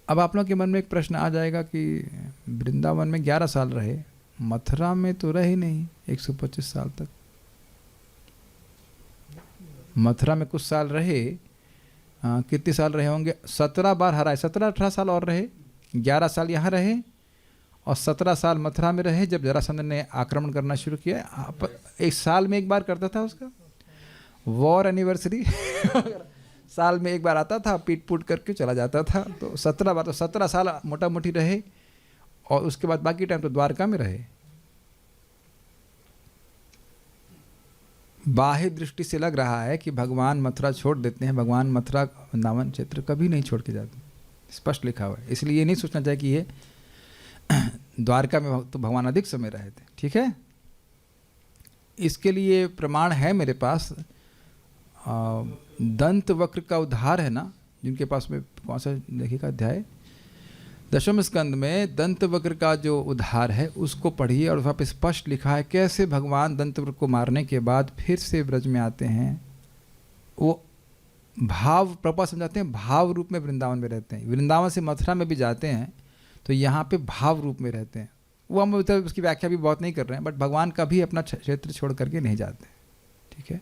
अब आप लोगों के मन में एक प्रश्न आ जाएगा कि वृंदावन में 11 साल रहे, मथुरा में तो रहे नहीं 125 साल तक। मथुरा में कुछ साल रहे, कितने साल रहे होंगे? 17 बार हराए, 17-18 साल और रहे। 11 साल यहाँ रहे और 17 साल मथुरा में रहे। जब जरासंध ने आक्रमण करना शुरू किया, एक साल में एक बार करता था उसका वॉर एनिवर्सरी साल में एक बार आता था, पीट पूट करके चला जाता था। तो 17 बार, तो 17 साल मोटा मोटी रहे, और उसके बाद बाकी टाइम तो द्वारका में रहे। बाह्य दृष्टि से लग रहा है कि भगवान मथुरा छोड़ देते हैं, भगवान मथुरा वृंदावन क्षेत्र कभी नहीं छोड़ के जाते, स्पष्ट लिखा हुआ है। इसलिए ये नहीं सोचना चाहिए कि ये द्वारका में तो भगवान अधिक समय रहे थे। ठीक है, इसके लिए प्रमाण है मेरे पास। दंत वक्र का उद्धार है ना, जिनके पास में कौन सा देखिएगा अध्याय, दशम स्कंद में दंत वक्र का जो उद्धार है उसको पढ़िए, और वहाँ पे स्पष्ट लिखा है कैसे भगवान दंत वक्र को मारने के बाद फिर से ब्रज में आते हैं। वो भाव प्रपा समझाते हैं, भाव रूप में वृंदावन में रहते हैं। वृंदावन से मथुरा में भी जाते हैं तो यहाँ पे भाव रूप में रहते हैं। वो हम उसकी व्याख्या भी बहुत नहीं कर रहे हैं, बट भगवान कभी अपना क्षेत्र छोड़ करके नहीं जाते। ठीक है,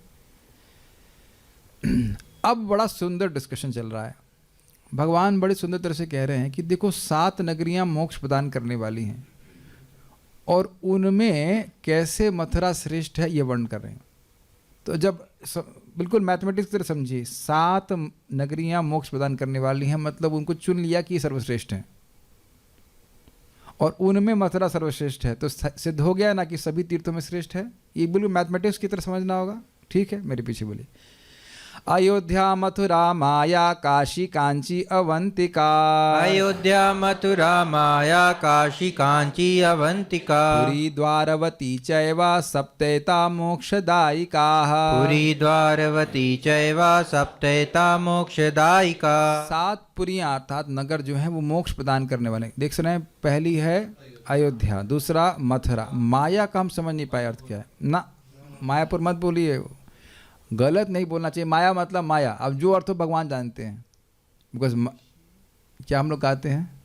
अब बड़ा सुंदर डिस्कशन चल रहा है। भगवान बड़े सुंदर तरह से कह रहे हैं कि देखो 7 नगरियां मोक्ष प्रदान करने वाली हैं, और उनमें कैसे मथुरा श्रेष्ठ है ये वर्णन कर रहे हैं। तो जब बिल्कुल मैथमेटिक्स की तरह समझिए, 7 नगरियां मोक्ष प्रदान करने वाली हैं, मतलब उनको चुन लिया कि ये सर्वश्रेष्ठ हैं, और उनमें मथुरा सर्वश्रेष्ठ है, तो सिद्ध हो गया ना कि सभी तीर्थों में श्रेष्ठ है। ये बिल्कुल मैथमेटिक्स की तरह समझना होगा। ठीक है, मेरे पीछे बोलिए। अयोध्या मथुरा माया काशी कांची अवंतिका, अयोध्या मथुरा माया काशी कांची अवंतिका, पुरी द्वारवती चैव सप्तैता मोक्षदायिकाः, पुरी द्वारवती चैव सप्तैता मोक्षदायिका। 7 पुरियां अर्थात नगर जो हैं वो मोक्ष प्रदान करने वाले। देख रहे हैं, पहली है अयोध्या, दूसरा मथुरा। माया का हम समझ नहीं पाए अर्थ क्या है ना, मायापुर मत बोलिए, गलत नहीं बोलना चाहिए। माया मतलब माया, अब जो अर्थ भगवान जानते हैं। बिकॉज क्या हम लोग गाते हैं,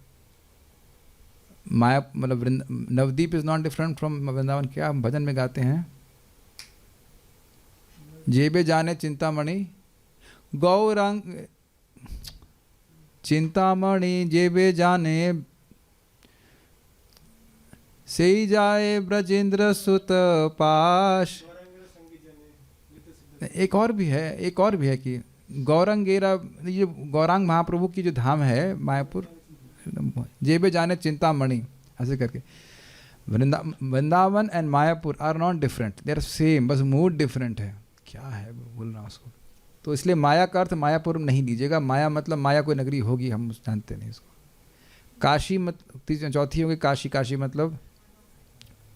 माया मतलब Navdeep is not different from Vrindavan. क्या हम भजन में गाते हैं, जेबे जाने चिंतामणि गौरंग, चिंतामणि जेबे जाने से जाए ब्रजेंद्र सुत पाश। एक और भी है कि गौरंगेरा, ये गौरांग महाप्रभु की जो धाम है मायापुर, जेबे जाने चिंतामणि, ऐसे करके। Vrindavan and Mayapur are not different, they are same, बस मूड डिफरेंट है। क्या है बोल रहा हूँ उसको, तो इसलिए माया का अर्थ मायापुर नहीं लीजिएगा। माया मतलब माया कोई नगरी होगी, हम जानते नहीं इसको। काशी मतलब चौथी होगी काशी, काशी मतलब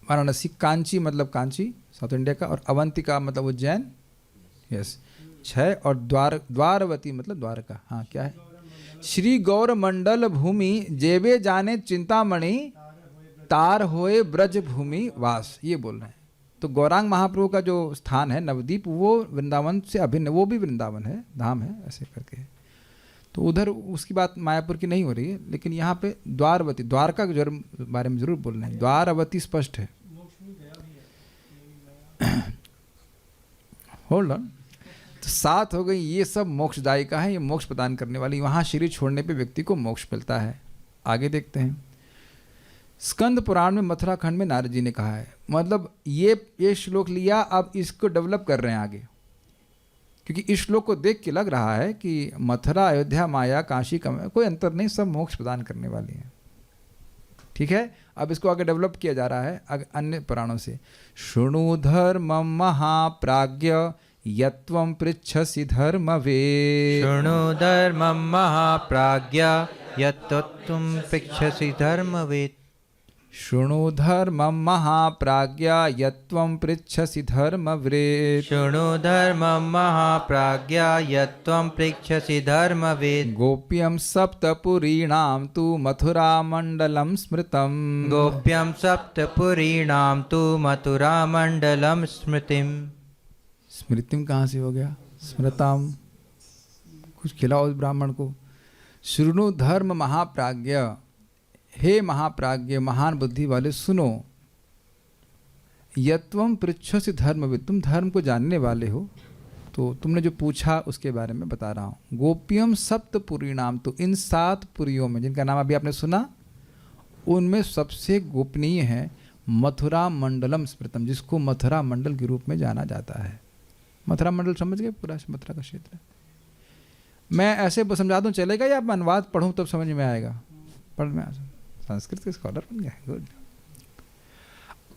वाराणसी, कांची मतलब कांची साउथ इंडिया का, और अवंतिका मतलब उज्जैन, यस 6, और द्वारवती मतलब द्वारका। हाँ क्या है, श्री गौर मंडल भूमि जेबे जाने चिंतामणि तार होए ब्रज भूमि वास, ये बोल रहे हैं। तो गौरांग महाप्रभु का जो स्थान है नवदीप, वो वृंदावन से अभिन्न, वो भी वृंदावन है, धाम है, ऐसे करके। तो उधर उसकी बात मायापुर की नहीं हो रही है, लेकिन यहाँ पे द्वारवती, द्वारका के बारे में जरूर बोल रहे हैं। द्वारवती स्पष्ट है। होल्ड ऑन, तो 7 हो गई, ये सब मोक्षदायिका है, ये मोक्ष प्रदान करने वाली। वहाँ शरीर छोड़ने पे व्यक्ति को मोक्ष मिलता है। आगे देखते हैं, स्कंद पुराण में मथुरा खंड में नारद जी ने कहा है, मतलब ये श्लोक लिया, अब इसको डेवलप कर रहे हैं आगे, क्योंकि इस श्लोक को देख के लग रहा है कि मथुरा अयोध्या माया काशी का कोई अंतर नहीं, सब मोक्ष प्रदान करने वाली हैं। ठीक है, अब इसको आगे डेवलप किया जा रहा है अन्य पुराणों से। शृणु धर्मं महाप्राज्ञ यत्वं पृच्छसि धर्मवेद, शृणु धर्मं महाप्राज्ञ यत्त्वं पृच्छसि धर्मवेद, शृणु धर्मं महाप्राज्ञ यत्वं पृच्छसि धर्मवेद, शृणु धर्मं महाप्राज्ञ यत्त्वं पृच्छसि धर्मवेद। गोप्यं सप्तपुरीणां तु मथुरामण्डलं स्मृतं, गोप्यं सप्तपुरीणां तु मथुरामण्डलं स्मृतिम्। स्मृतिम कहाँ से हो गया, स्मृताम, कुछ खिलाओ उस ब्राह्मण को। शृणु धर्म महाप्राज्ञ, हे महाप्राज्ञ महान बुद्धि वाले सुनो। यत्वम पृच्छसि धर्मविद, तुम धर्म को जानने वाले हो, तो तुमने जो पूछा उसके बारे में बता रहा हूँ। गोप्यम सप्तपुरीणाम, तो इन 7 पुरियों में जिनका नाम अभी आपने सुना, उनमें सबसे गोपनीय है मथुरा मंडलम स्मृतम, जिसको मथुरा मंडल के रूप में जाना जाता है। मथुरा मंडल समझ गए, पूरा मथुरा का क्षेत्र। मैं ऐसे समझा दूं चलेगा, या मैं अनुवाद पढ़ूं तब समझ में आएगा? पढ़ में संस्कृत के स्कॉलर बन गया, गुड।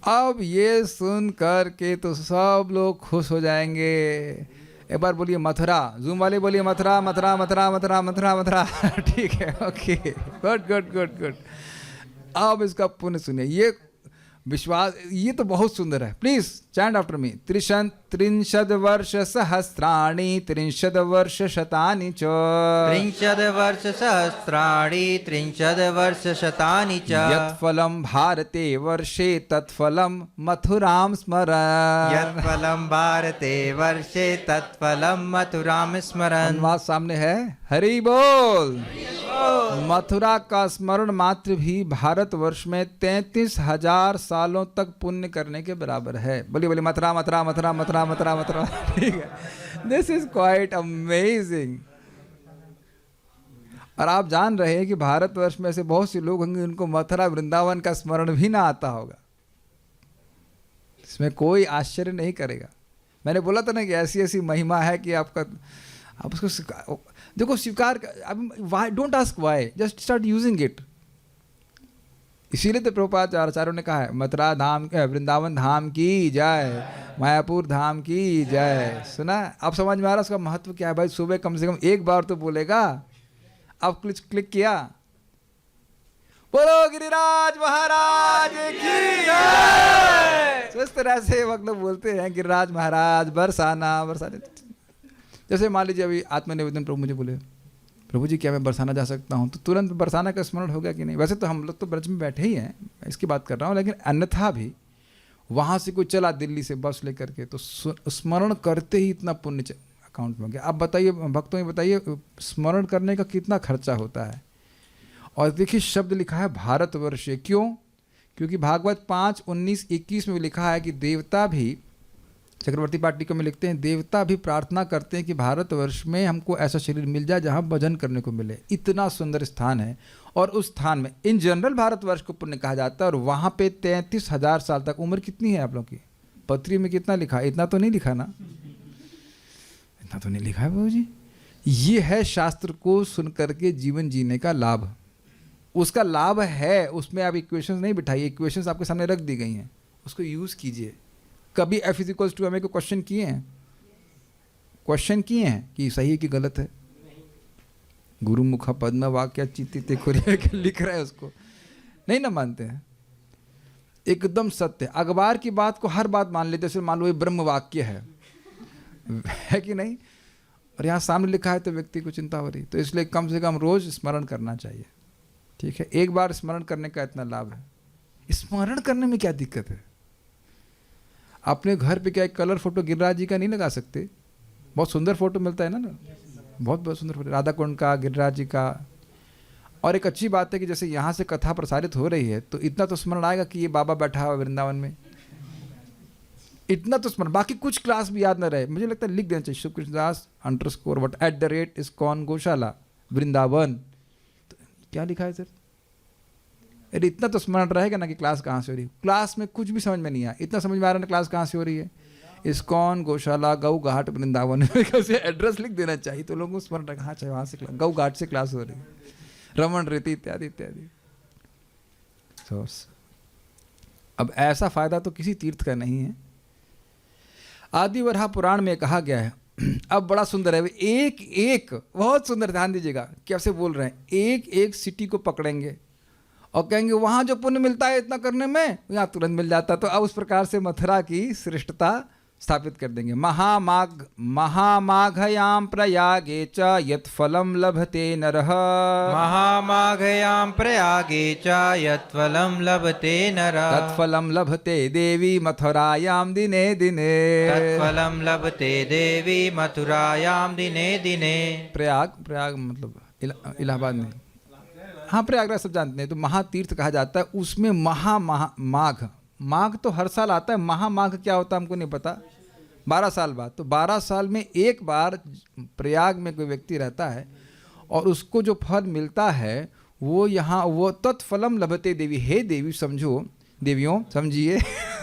अब ये सुन कर के तो सब लोग खुश हो जाएंगे। एक बार बोलिए मथुरा, जूम वाले बोलिए मथुरा मथुरा मथुरा मथुरा मथुरा मथुरा। ठीक है, okay, good good good good. अब इसका पुण्य सुनिए, ये विश्वास, ये तो बहुत सुंदर है। Please chant after me. 33 वर्ष सहस्राणि 33 वर्ष शतानि च 33 वर्ष सहस्राणि 33 वर्ष शतानि च यत्फलं भारते वर्षे तत्फलं मथुरां स्मरन्। यत्फलं भारते वर्षे तत्फलं मथुरां स्मरन्। अनुवाद सामने है, हरि बोल। मथुरा का स्मरण मात्र भी भारतवर्ष में 33,000 सालों तक पुण्य करने के बराबर है। बोलिए बोलिए मथुरा मथुरा मथुरा मथुरा मथुरा मथुरा। ठीक है, दिस इज क्वाइट अमेजिंग। और आप जान रहे हैं कि भारतवर्ष में ऐसे बहुत से लोग होंगे उनको मथुरा वृंदावन का स्मरण भी ना आता होगा। इसमें कोई आश्चर्य नहीं करेगा। मैंने बोला था ना कि ऐसी ऐसी महिमा है कि आप उसको देखो, स्वीकार। Why, don't ask why, just start using it. इसीलिए तो प्रभुपाद आचार्यों ने कहा है मथुरा धाम, वृंदावन धाम की जय, मायापुर धाम की जय। सुना? अब समझ में आ रहा उसका महत्व क्या है भाई। सुबह कम से कम एक बार तो बोलेगा। अब क्लिक किया, बोलो गिरिराज महाराज की जय। तो इस तरह से मतलब बोलते हैं गिरिराज महाराज बरसाना बरसाने। जैसे मान लीजिए अभी आत्मनिवेदन प्रभु मुझे बोले, प्रभु जी क्या मैं बरसाना जा सकता हूँ, तो तुरंत बरसाना का स्मरण हो गया कि नहीं? वैसे तो हम लोग तो ब्रज में बैठे ही हैं, इसकी बात कर रहा हूँ, लेकिन अन्यथा भी वहाँ से कोई चला दिल्ली से बस लेकर के, तो स्मरण करते ही इतना पुण्य अकाउंट में गया। अब बताइए भक्तों में, बताइए स्मरण करने का कितना खर्चा होता है। और देखिए शब्द लिखा है भारतवर्ष। क्यों? क्योंकि भागवत 5:19-21 में लिखा है कि देवता भी, चक्रवर्ती पाटिका में लिखते हैं, देवता भी प्रार्थना करते हैं कि भारतवर्ष में हमको ऐसा शरीर मिल जाए जहाँ भजन करने को मिले। इतना सुंदर स्थान है। और उस स्थान में इन जनरल भारतवर्ष को पुण्य कहा जाता है। और वहाँ पे 33,000 साल तक। उम्र कितनी है आप लोग की? पत्री में कितना लिखा? इतना तो नहीं लिखा ना? इतना तो नहीं लिखा है बाबू जी। ये है शास्त्र को सुन करके जीवन जीने का लाभ। उसका लाभ है, उसमें आप इक्वेशंस नहीं बिठाइए, इक्वेशंस आपके सामने रख दी गई हैं, उसको यूज़ कीजिए। कभी F=ma को क्वेश्चन किए हैं? क्वेश्चन किए हैं कि सही है कि गलत है? गुरुमुख पद्म वाक्य चित्तिते खुरिया के लिख रहा है, उसको नहीं ना मानते हैं। एकदम सत्य। अखबार की बात को हर बात मान लेते, जैसे मान लो ये ब्रह्म वाक्य है कि नहीं? और यहाँ सामने लिखा है तो व्यक्ति को चिंता हो रही। तो इसलिए कम से कम रोज स्मरण करना चाहिए। ठीक है, एक बार स्मरण करने का इतना लाभ है। स्मरण करने में क्या दिक्कत है? अपने घर पे क्या एक कलर फोटो गिरिराज जी का नहीं लगा सकते? बहुत सुंदर फोटो मिलता है ना, बहुत बहुत सुंदर फोटो राधा कुंड का, गिरिराज जी का। और एक अच्छी बात है कि जैसे यहाँ से कथा प्रसारित हो रही है तो इतना तो स्मरण आएगा कि ये बाबा बैठा हुआ वृंदावन में, इतना तो स्मरण। बाकी कुछ क्लास भी याद न रहे, मुझे लगता है लिख देना चाहिए शुभकृष्णदास _what @ISKCON गौशाला वृंदावन। तो क्या लिखा है सर? अरे इतना तो स्मरण रहेगा ना कि क्लास कहाँ से हो रही है। क्लास में कुछ भी समझ में नहीं आया, इतना समझ में आ रहा है ना क्लास कहाँ से हो रही है। ISKCON गौशाला गऊ घाट वृंदावन से एड्रेस लिख देना चाहिए तो लोगों को स्मरण रखा, हाँ चाहिए वहाँ से गऊ घाट से क्लास हो रही है, रमन रीति इत्यादि इत्यादि। अब ऐसा फायदा तो किसी तीर्थ का नहीं है। आदि वराह पुराण में कहा गया है, अब बड़ा सुंदर है, एक एक बहुत सुंदर, ध्यान दीजिएगा कैसे बोल रहे हैं। एक एक सिटी को पकड़ेंगे और कहेंगे वहाँ जो पुण्य मिलता है इतना करने में, यहाँ तुरंत मिल जाता। तो अब उस प्रकार से मथुरा की श्रेष्ठता स्थापित कर देंगे। महामाघयां प्रयागे च यत् फलं लभते नरः। महामाघयां प्रयागे च यत् फलं लभते नरः। तत्फलं लभते देवी मथुरायां दिने दिने। तत्फलं लभते देवी मथुरायां दिने दिने। प्रयाग मतलब इलाहाबाद में, हाँ प्रयागराज सब जानते हैं। तो महातीर्थ कहा जाता है, उसमें माघ तो हर साल आता है। महामाघ क्या होता है हमको नहीं पता, 12 साल बाद। तो 12 साल में एक बार प्रयाग में कोई व्यक्ति रहता है और उसको जो फल मिलता है वो यहाँ वो तत्फलम लभते देवी। हे देवी समझो, देवियों समझिए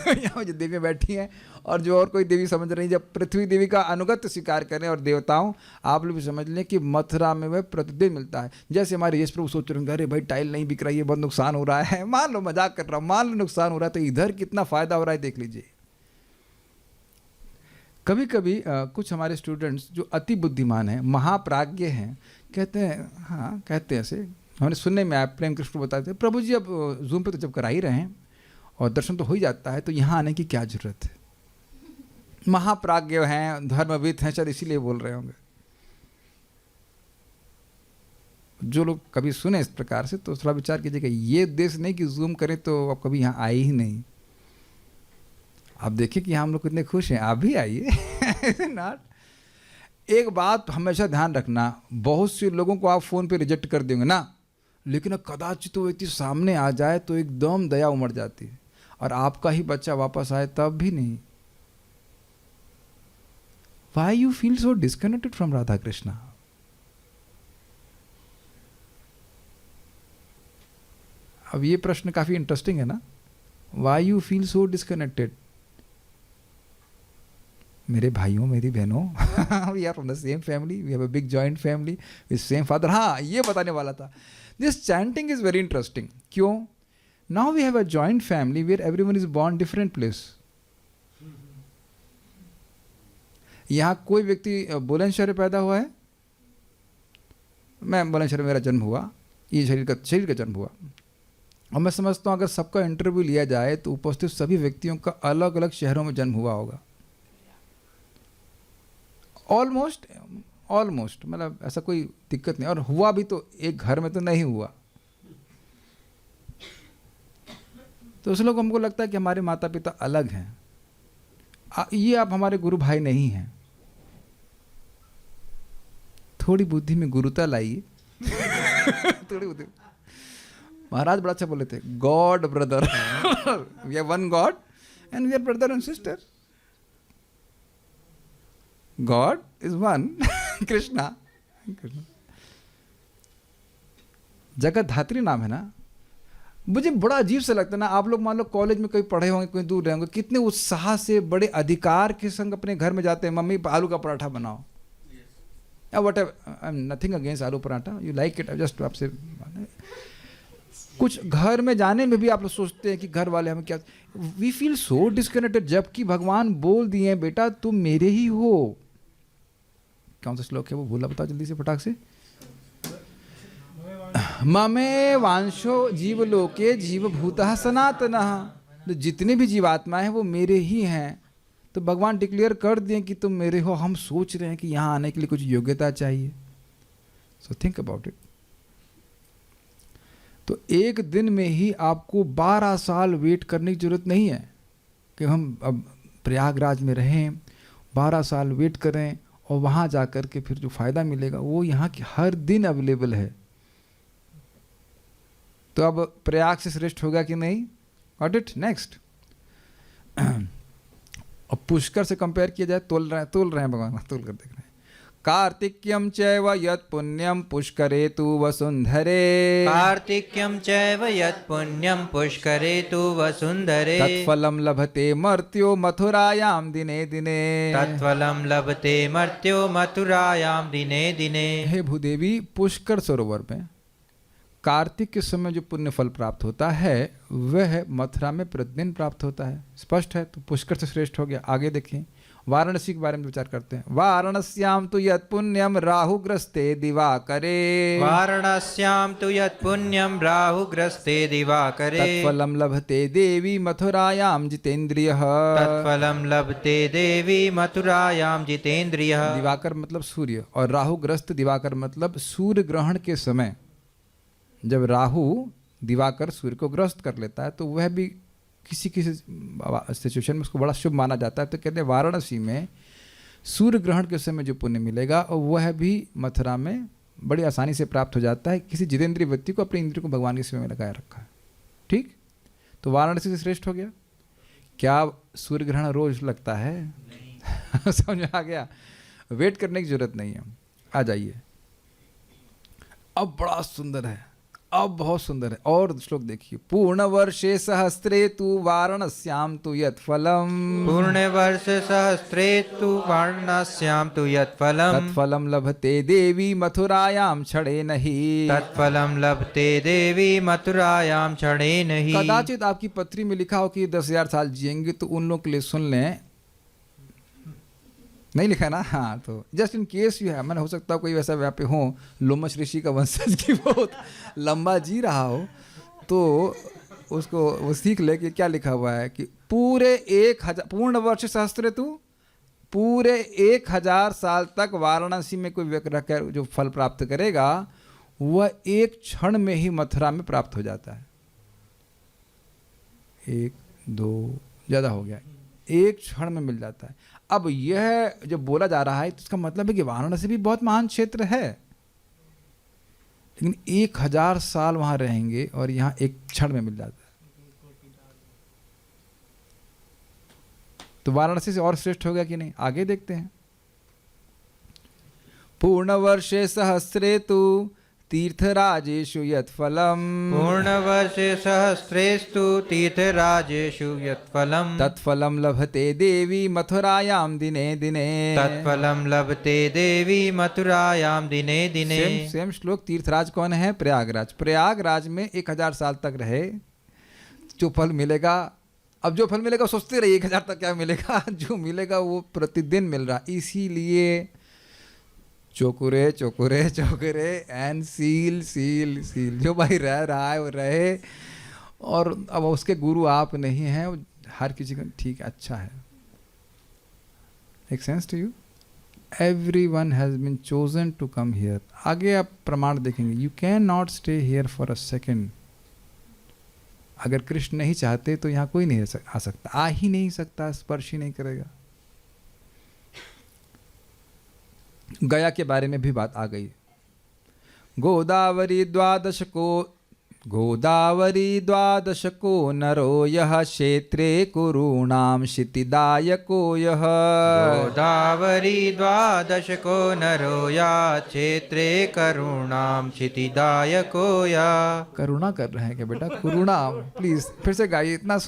यहाँ जो देवी बैठी हैं और जो और कोई देवी समझ रही है, जब पृथ्वी देवी का अनुगत्य स्वीकार करें और देवताओं, आप लोग भी समझ लें कि मथुरा में वह प्रतिदिन मिलता है। जैसे हमारे यश प्रभु सोच रहे होंगे, अरे भाई टाइल नहीं बिक रही है, बहुत नुकसान हो रहा है, मान लो मजाक कर रहा हूँ, मान लो नुकसान हो रहा है, तो इधर कितना फायदा हो रहा है देख लीजिए। कभी कभी कुछ हमारे स्टूडेंट्स जो अति बुद्धिमान हैं, महाप्राज्ञ हैं, कहते हैं, हाँ कहते हैं ऐसे, हमने सुनने में आया, प्रेम कृष्ण बताते हैं, प्रभु जी अब जूम पे तो जब करा ही रहे हैं और दर्शन तो हो ही जाता है, तो यहाँ आने की क्या जरूरत है। महाप्राज्ञ हैं, धर्मविद हैं, शायद इसीलिए बोल रहे होंगे। जो लोग कभी सुने इस प्रकार से तो थोड़ा विचार कीजिएगा, ये उद्देश्य नहीं कि जूम करें तो आप कभी यहाँ आए ही नहीं। आप देखिए कि हम लोग कितने खुश हैं, आप भी आइए। नॉट एक बात हमेशा ध्यान रखना, बहुत से लोगों को आप फ़ोन पे रिजेक्ट कर देंगे ना, लेकिन कदाचित वो व्यक्ति सामने आ जाए तो एकदम दया उमड़ जाती है, और आपका ही बच्चा वापस आए तब भी नहीं। Why you feel so disconnected from Radha Krishna? अब ये प्रश्न काफ़ी इंटरेस्टिंग है ना, why you feel so disconnected? मेरे भाइयों, मेरी बहनों, we are from the same family, we have a big joint family with same father. हाँ, ये बताने वाला था। This chanting is very interesting. क्यों? Now we have a joint family where everyone is born different place. यहाँ कोई व्यक्ति बुलंदशहर में पैदा हुआ है, मैं बुलंदशहर में मेरा जन्म हुआ, ये शरीर का जन्म हुआ, और मैं समझता हूँ अगर सबका इंटरव्यू लिया जाए तो उपस्थित सभी व्यक्तियों का अलग अलग शहरों में जन्म हुआ होगा। ऑलमोस्ट मतलब ऐसा कोई दिक्कत नहीं, और हुआ भी तो एक घर में तो नहीं हुआ। तो उस लोग हमको लगता है कि हमारे माता पिता अलग हैं, ये आप हमारे गुरु भाई नहीं हैं। थोड़ी बुद्धि में गुरुता लाइए। थोड़ी बुद्धि। महाराज बड़ा अच्छा बोले थे, God brother, we are one God and we are brother and sister. God is one, Krishna. जगत धात्री नाम है ना। मुझे बड़ा अजीब सा लगता है ना, आप लोग मान लो कॉलेज में कहीं पढ़े होंगे, कहीं दूर रहे होंगे, कितने उत्साह से बड़े अधिकार के संग अपने घर में जाते हैं, मम्मी आलू का पराठा बनाओ, या whatever, I am nothing against aloo paratha, you like it, just आपसे। कुछ घर में जाने में भी आप लोग सोचते हैं कि घर वाले हमें क्या, वी फील सो डिस्कनेक्टेड, जबकि भगवान बोल दिए हैं बेटा तुम मेरे ही हो। कौन सा श्लोक है वो, भूला, बताओ जल्दी से फटाक से। ममे वांशो जीवलोके जीवभूतः सनातनः, तो जितने भी जीवात्मा हैं वो मेरे ही हैं। तो भगवान डिक्लेयर कर दिए कि तुम मेरे हो। हम सोच रहे हैं कि यहाँ आने के लिए कुछ योग्यता चाहिए। So think about it. तो एक दिन में ही आपको 12 साल वेट करने की जरूरत नहीं है कि हम अब प्रयागराज में रहें, 12 साल वेट करें और वहाँ जा कर के फिर जो फ़ायदा मिलेगा वो यहाँ की हर दिन अवेलेबल है। तो अब प्रयाग से श्रेष्ठ होगा कि नहीं? Got it? नेक्स्ट। अब पुष्कर से कंपेयर किया जाए, तोल रहे हैं भगवान, तोल कर देख रहे हैं। कार्तिक्यम चैव यत् पुण्यम पुष्करे तु वसुंधरे, कार्तिक्यम चैव यत् पुण्यम पुष्करे तु वसुंधरे, तत्फलं लभते मर्त्यो मथुरायां दिने दिने, तत्फलं लभते मर्त्यो मथुरायां दिने दिने। हे भूदेवी, पुष्कर सरोवर में कार्तिक के समय जो पुण्य फल प्राप्त होता है वह मथुरा में प्रतिदिन प्राप्त होता है। स्पष्ट है, तो पुष्कर से श्रेष्ठ हो गया। आगे देखें, वाराणसी के बारे में विचार करते हैं। वाराणस्याम तो यत् पुण्यम राहुग्रस्ते दिवाकरे, वाराणस्यां तु यत् पुण्यम राहुग्रस्ते दिवाकरे, तत्फलं लभते देवी मथुरायां जितेन्द्रियः, तत्फलं लभते देवी मथुरायां जितेन्द्रियः। दिवाकर मतलब सूर्य, और राहुग्रस्त दिवाकर मतलब सूर्य ग्रहण के समय जब राहु दिवाकर सूर्य को ग्रस्त कर लेता है तो वह भी किसी किसी सिचुएशन में उसको बड़ा शुभ माना जाता है। तो कहते हैं वाराणसी में सूर्य ग्रहण के समय जो पुण्य मिलेगा और वह भी मथुरा में बड़ी आसानी से प्राप्त हो जाता है किसी जितेंद्रीय व्यक्ति को अपने इंद्रियों को भगवान की सेवा में लगाए रखा है। ठीक, तो वाराणसी से श्रेष्ठ हो गया। क्या सूर्य ग्रहण रोज लगता है? समझ में आ गया? वेट करने की जरूरत नहीं है। आ जाइए, अब बड़ा सुंदर है। अब बहुत सुंदर है। और श्लोक देखिए, पूर्ण वर्षे सहस्त्रे तु वाराणस्याम तु यत् फलम पूर्णवर्ष सहस्रे तु वाराणस्यां तु यत्फलम् तत्फलम लभते देवी मथुरायाम क्षणे नहीं। तत्फलं लभते देवी मथुरायां क्षणेन हि। कदाचित आपकी पत्री में लिखा हो कि 10,000 साल जिएंगे, तो उन लोगों के लिए सुन लें। नहीं लिखा ना? हाँ, तो जस्ट इन केस यू है, मैंने हो सकता है कोई वैसा वहाँ पे हो लोमश ऋषि का वंशज की बहुत लंबा जी रहा हो, तो उसको वो सीख ले कि क्या लिखा हुआ है कि पूरे 1000 पूर्ण वर्ष सहस्त्र तू, पूरे 1000 साल तक वाराणसी में कोई व्यक्ति रहकर जो फल प्राप्त करेगा वह एक क्षण में ही मथुरा में प्राप्त हो जाता है। 1 2 ज़्यादा हो गया, एक क्षण में मिल जाता है। अब यह जब बोला जा रहा है तो इसका मतलब है कि वाराणसी भी बहुत महान क्षेत्र है, लेकिन 1000 साल वहां रहेंगे और यहाँ एक क्षण में मिल जाता है। तो वाराणसी से और श्रेष्ठ हो गया कि नहीं? आगे देखते हैं। पूर्ण वर्षे सहस्रे तु तीर्थराजेषु यत्फलम् पूर्णवर्षे सहस्रेस्तु तीर्थराजेषु यत्फलम् तत्फलं लभते देवी मथुरायां दिने दिने। तत्फलं लभते देवी मथुरायां दिने दिने। सेम श्लोक। तीर्थराज कौन है? प्रयागराज। प्रयागराज में 1000 साल तक रहे, जो फल मिलेगा, अब जो फल मिलेगा सोचते रहिए 1000 तक क्या मिलेगा, जो मिलेगा वो प्रतिदिन मिल रहा। इसीलिए चोकुरे चोकुरे चोकुरे एंड सील सील सील, जो भाई रह रहा है वो रहे। और अब उसके गुरु आप नहीं हैं, हर किसी का ठीक अच्छा है। Make sense to you? Everyone has been chosen to come here. आगे आप प्रमाण देखेंगे, you can not stay here for a second. अगर कृष्ण नहीं चाहते तो यहाँ कोई नहीं आ सकता, आ ही नहीं सकता, स्पर्श ही नहीं करेगा। गया के बारे में भी बात आ गई। गोदावरी द्वादशको नरो यः क्षेत्रे कुरूणां क्षितिदायको यः। गोदावरी द्वादशको नरो या क्षेत्रे करुणां क्षितिदायको या। करुणा कर रहे हैं क्या बेटा? करुणा प्लीज फिर से गाइए, इतना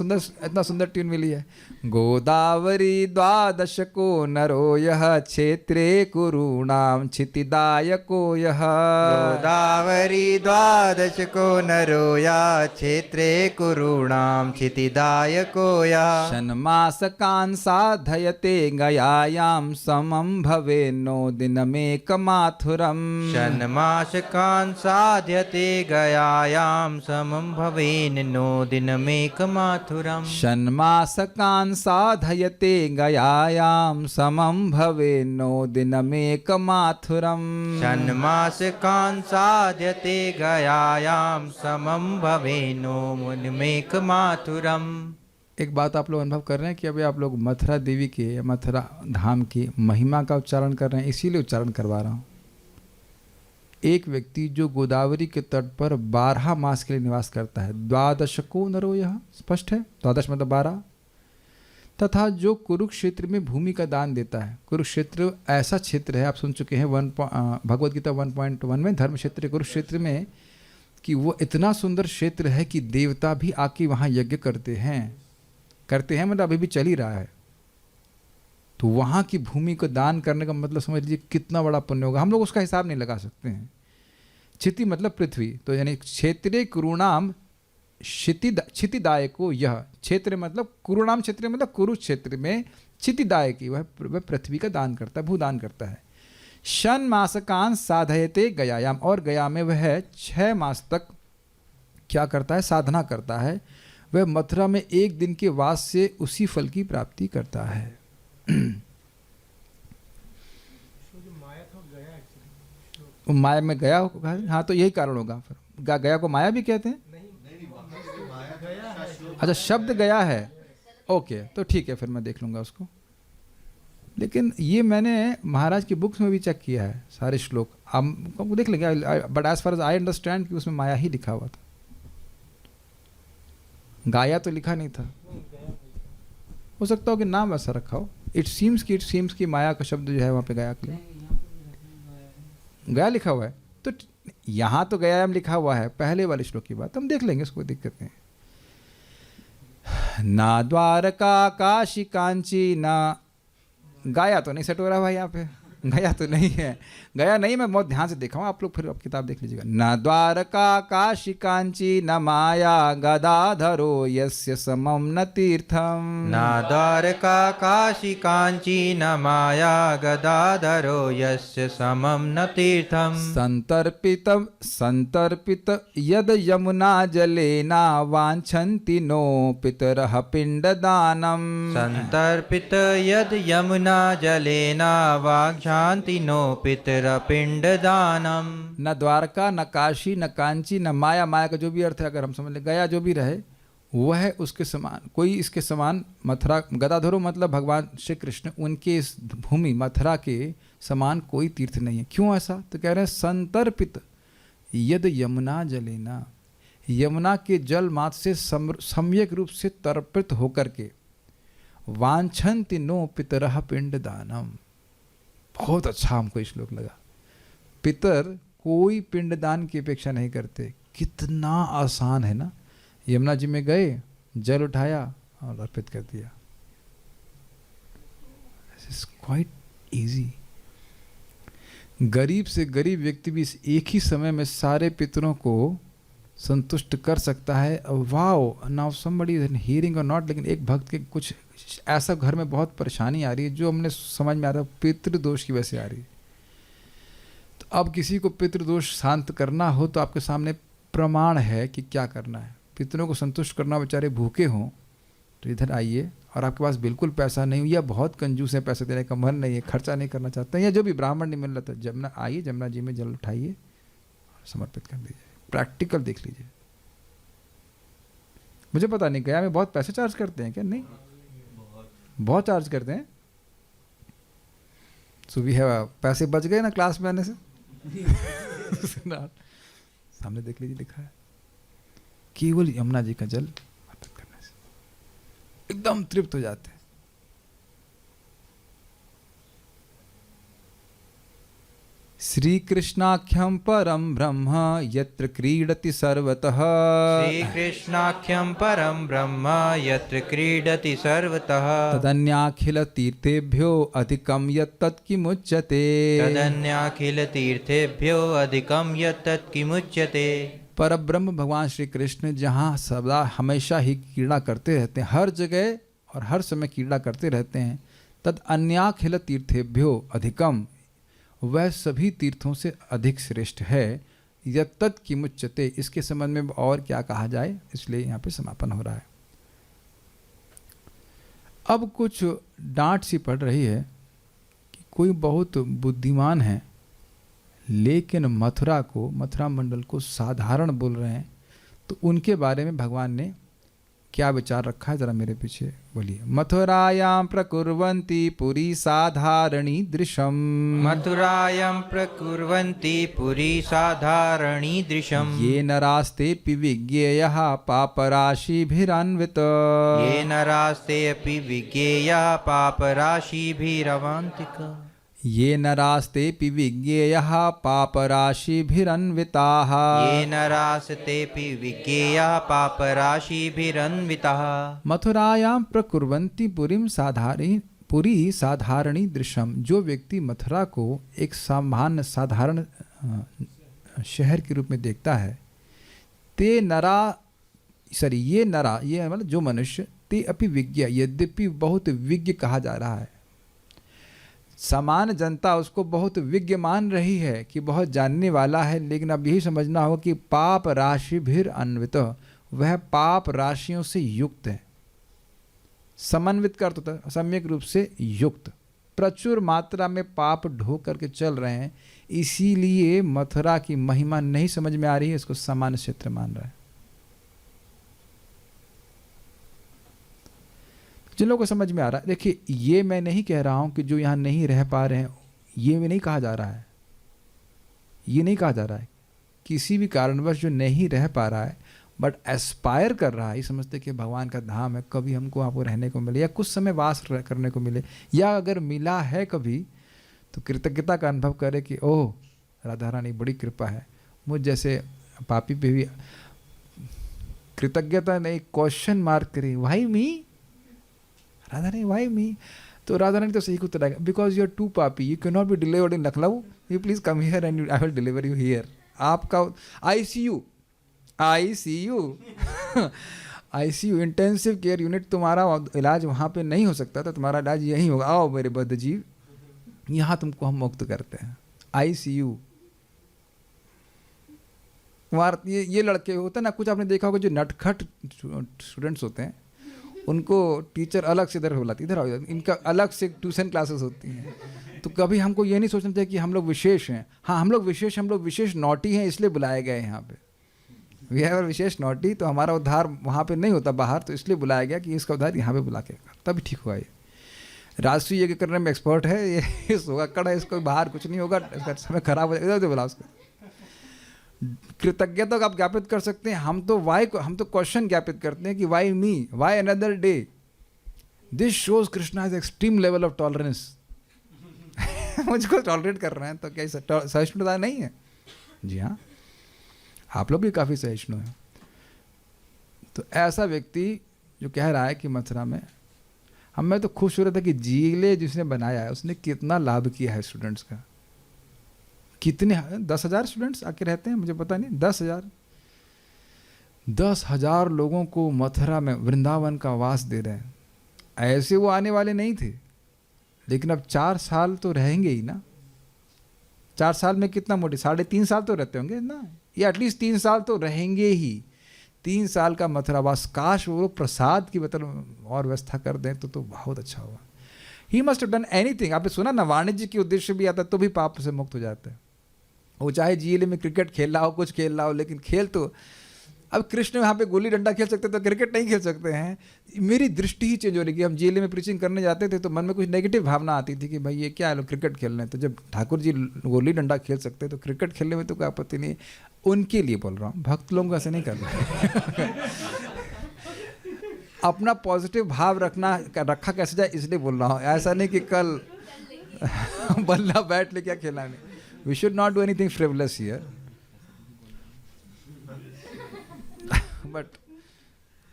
सुंदर ट्यून मिली है। गोदावरी द्वादशको नरो यः क्षेत्रे कुरूणां क्षितिदायको यः। गोदावरी द्वादशको नरो या क्षेत्रे कुरूणां क्षितिदायको या। षण्मासकान् साधयते गयायां समं भवेन्नो दिनमेकमाथुरम्। षण्मासकान् साध्यते गयायां समं भवेन्नो दिनमेकमाथुरम्। षण्मासकान् साधयते गयायां समं भवेन्नो दिनमेकमाथुरम्। षण्मासकान् साध्यते गयायां समं भवेन्नो दिनमेकमाथुरम्। एक बात आप लोग अनुभव कर रहे हैं कि अभी आप लोग मथुरा देवी के या मथुरा धाम की महिमा का उच्चारण कर रहे हैं, इसीलिए उच्चारण करवा रहा हूँ। एक व्यक्ति जो गोदावरी के तट पर 12 मास के लिए निवास करता है, द्वादशको नरो, यह स्पष्ट है, द्वादश मतलब 12, तथा जो कुरुक्षेत्र में भूमि का दान देता है। कुरुक्षेत्र ऐसा क्षेत्र है, आप सुन चुके हैं भगवद गीता 1.1 में, धर्म क्षेत्र कुरुक्षेत्र में, कि वो इतना सुंदर क्षेत्र है कि देवता भी आके वहाँ यज्ञ करते हैं मतलब अभी भी चल ही रहा है। तो वहाँ की भूमि को दान करने का मतलब समझ लीजिए कितना बड़ा पुण्य होगा। हम लोग उसका हिसाब नहीं लगा सकते हैं। क्षिति मतलब पृथ्वी, तो यानी क्षेत्रे कुरुणाम क्षितिदायको यह। क्षेत्र मतलब कुरुणाम क्षेत्र मतलब कुरुक्षेत्र में क्षितिदायकी, वह पृथ्वी का दान करता है, भूदान करता है। षण्मासकान् साधयते गयायाम, और गया में वह 6 मास तक क्या करता है? साधना करता है। वह मथुरा में 1 दिन के वास से उसी फल की प्राप्ति करता है। माया में गया होगा, हाँ, तो यही कारण होगा। फिर गया को माया भी कहते हैं। अच्छा, शब्द गया है, ओके, तो ठीक है, फिर मैं देख लूंगा उसको। लेकिन ये मैंने महाराज की बुक्स में भी चेक किया है, सारे श्लोक हम देख लेंगे, but as far as I understand कि उसमें माया ही लिखा हुआ था, गाया तो लिखा नहीं था। हो सकता हो कि नाम ऐसा रखा हो। इट सीम्स कि माया का शब्द जो है वहाँ पे गया के लिए गया लिखा हुआ है। तो यहाँ तो गयायाम लिखा हुआ है, पहले वाले श्लोक की बात हम देख लेंगे, उसको कोई दिक्कत नहीं। ना द्वारका काशी कांची ना, गाया तो नहीं सेट हो रहा भाई यहाँ पे, गया तो नहीं है, गया नहीं, मैं बहुत ध्यान से देखा हूँ, आप लोग फिर अब किताब देख लीजिएगा। न द्वारका काशी कांची न माया गदाधरो यस्य समम न तीर्थम। न द्वारका काशी कांची न माया गदाधरो यस्य समम न तीर्थम। संतर्पित यद यमुना जलेना वांछन्ति नो पितरः पिंडदानम। संतर्पित यद यमुना जलेना वाञ्छन्ति नो पितरपिंडदानम। न द्वारका न काशी न कांची न माया, माया का जो भी अर्थ है अगर हम समझ ले, गया जो भी रहे वह है उसके समान, कोई इसके समान मथुरा, गदाधरो मतलब भगवान श्री कृष्ण, उनके इस भूमि मथुरा के समान कोई तीर्थ नहीं है। क्यों ऐसा? तो कह रहे हैं संतर्पित यद यमुना जलेना, यमुना के जल मात से सम्यक रूप से तर्पित होकर के, वांछन्ति नो पितरः पिंडदानम। बहुत अच्छा हमको श्लोक लगा। पितर कोई पिंडदान की अपेक्षा नहीं करते। कितना आसान है ना, यमुना जी में गए, जल उठाया और अर्पित कर दिया। This is quite easy. गरीब से गरीब व्यक्ति भी इस एक ही समय में सारे पितरों को संतुष्ट कर सकता है। Wow, now somebody is hearing और नॉट, लेकिन एक भक्त के कुछ ऐसा घर में बहुत परेशानी आ रही है जो हमने समझ में आ रहा है पितृदोष की वजह से आ रही है। तो अब किसी को पितृदोष शांत करना हो तो आपके सामने प्रमाण है कि क्या करना है। पितरों को संतुष्ट करना, बेचारे भूखे हों, तो इधर आइए और आपके पास बिल्कुल पैसा नहीं हो या बहुत कंजूस है, पैसे देने का मन नहीं है, खर्चा नहीं करना चाहते हैं, या जो भी ब्राह्मण नहीं मिल रहा था, जमुना आइए, जमुना जी में जल उठाइए और समर्पित कर दीजिए। प्रैक्टिकल देख लीजिए। मुझे पता नहीं गया में बहुत पैसे चार्ज करते हैं क्या? नहीं, बहुत चार्ज करते हैं। सो वी हैव, पैसे बच गए ना क्लास में आने से। सामने देख लीजिए, लिखा है केवल यमुना जी का जल अर्पित करने से एकदम तृप्त हो जाते हैं। श्री कृष्णाख्यम परम ब्रह्म यत्र क्रीडति सर्वतः। श्री कृष्णाख्यम परम ब्रह्म यत्र क्रीडति सर्वतः। तदन्याखिल तीर्थेभ्यो अधिकम यत्तत् किमुच्यते। तदन्याखिल तीर्थेभ्यो अधिकम यत्तत् किमुच्यते। परब्रह्म भगवान श्री कृष्ण जहाँ सदा हमेशा ही क्रीड़ा करते रहते हैं, हर जगह और हर समय क्रीड़ा करते रहते हैं। तद अन्याखिल तीर्थेभ्यो अधिकम, वह सभी तीर्थों से अधिक श्रेष्ठ है। यत्तत् किमुच्यते, इसके संबंध में और क्या कहा जाए, इसलिए यहाँ पे समापन हो रहा है। अब कुछ डांट सी पड़ रही है कि कोई बहुत बुद्धिमान है लेकिन मथुरा मंडल को साधारण बोल रहे हैं, तो उनके बारे में भगवान ने क्या विचार रखा है, जरा मेरे पीछे बोलिए। मथुरायां प्रकुर्वन्ति पुरी साधारणी दृशम। मथुरायां प्रकुर्वन्ति पुरी साधारणी दृशम। ये नरास्तेऽपि विज्ञेयः पापराशिभिरन्वित। ये नरास्तेऽपि विज्ञेयः पापराशिभिरवान्तिका। ये नरास्तेऽपि विज्ञेयः पापराशिभिरन्विताः। ये नरास्तेऽपि विज्ञेयः पापराशिभिरन्विताः। मथुरायां प्रकुर्वन्ति पुरी साधारणी दृश्यम। जो व्यक्ति मथुरा को एक सामान्य साधारण शहर के रूप में देखता है, ये मतलब जो मनुष्य, ते अपि विज्ञ, यद्यपि बहुत विज्ञ कहा जा रहा है। सामान्य जनता उसको बहुत विज्ञ मान रही है कि बहुत जानने वाला है, लेकिन अब यही समझना होगा कि पाप राशि भीर अन्वित, वह पाप राशियों से युक्त है। समन्वित कर तो सम्यक रूप से युक्त, प्रचुर मात्रा में पाप ढो करके चल रहे हैं, इसीलिए मथुरा की महिमा नहीं समझ में आ रही है, इसको सामान्य क्षेत्र मान रहा है। जिन लोगों को समझ में आ रहा है, देखिए ये मैं नहीं कह रहा हूं कि जो यहां नहीं रह पा रहे हैं, ये भी नहीं कहा जा रहा है, ये नहीं कहा जा रहा है किसी भी कारणवश जो नहीं रह पा रहा है बट एस्पायर कर रहा है, ये समझते कि भगवान का धाम है, कभी हमको वहाँ पर रहने को मिले या कुछ समय वास करने को मिले, या अगर मिला है कभी तो कृतज्ञता का अनुभव करे कि ओह राधा रानी बड़ी कृपा है, मुझ जैसे पापी पे भी कृतज्ञता नहीं, क्वेश्चन मार्क करी, why me Radha Rani, why me? तो राधा रानी तो सही उत्तर आएगा, बिकॉज यू आर टू पापी, you can not be delivered in Lucknow, you please come here and I will deliver you here. आपका ICU ICU intensive care unit, तुम्हारा इलाज वहाँ पे नहीं हो सकता था, तुम्हारा इलाज यहीं होगा, आओ मेरे बद्ध जीव, यहाँ तुमको हम मुक्त करते हैं। ICU। ये लड़के होते हैं ना, कुछ आपने देखा होगा जो नटखट स्टूडेंट्स होते हैं, उनको टीचर अलग से इधर बुलाती, इधर आओ, इनका अलग से ट्यूशन क्लासेस होती हैं। तो कभी हमको ये नहीं सोचना चाहिए कि हम लोग विशेष हैं। हाँ, हम लोग विशेष नॉटी हैं, इसलिए बुलाए गए हैं यहाँ पे। वी हैव विशेष नॉटी, तो हमारा उद्धार वहाँ पे नहीं होता बाहर, तो इसलिए बुलाया गया कि इसका उद्धार यहाँ पे बुला के तभी ठीक हुआ। ये राष्ट्रीय यज्ञ करने में एक्सपर्ट है, ये होगा कड़ा, इसको बाहर कुछ नहीं होगा, इसका समय खराब हो जाएगा, इधर बुला उसको। कृतज्ञता को आप ज्ञापित कर सकते हैं। हम तो क्वेश्चन ज्ञापित करते हैं कि why me, why another day. This shows Krishna has extreme level of tolerance. मुझको टॉलरेट कर रहे हैं तो क्या सहिष्णुता नहीं है? जी हाँ, आप लोग भी काफ़ी सहिष्णु हैं। तो ऐसा व्यक्ति जो कह रहा है कि मथुरा में हमें तो खुश हो रहा था कि जीले जिसने बनाया है उसने कितना लाभ किया है स्टूडेंट्स का। कितने 10,000 स्टूडेंट्स आके रहते हैं, मुझे पता नहीं, 10,000 लोगों को मथुरा में वृंदावन का वास दे रहे हैं। ऐसे वो आने वाले नहीं थे, लेकिन अब 4 साल तो रहेंगे ही ना। 4 साल में कितना मोटे, 3.5 साल तो रहते होंगे ना, या एटलीस्ट 3 साल तो रहेंगे ही। 3 साल का मथुरावास, काश वो प्रसाद की मतलब और व्यवस्था कर दें तो बहुत अच्छा होगा। He must have done anything. आपने सुना ना, वाणिज्य के उद्देश्य भी आता है तो भी पाप से मुक्त हो जाता है। वो चाहे जीएलए में क्रिकेट खेल रहा हो, कुछ खेल रहा हो, लेकिन खेल तो अब कृष्ण यहाँ पे गुल्ली डंडा खेल सकते तो क्रिकेट नहीं खेल सकते हैं। मेरी दृष्टि ही चेंज हो रही है। हम जीएलए में प्रीचिंग करने जाते थे तो मन में कुछ नेगेटिव भावना आती थी कि भाई ये क्या है, लोग क्रिकेट खेल रहे हैं। तो जब ठाकुर जी गुल्ली डंडा खेल सकते तो क्रिकेट खेलने में तो कोई आपत्ति नहीं। उनके लिए बोल रहा हूँ, भक्त लोगों को ऐसे नहीं कर रहे। अपना पॉजिटिव भाव रखा कैसे जाए इसलिए बोल रहा हूँ। ऐसा नहीं कि कल बल्ला बैट ले क्या खेला नहीं। We should not do anything frivolous here. But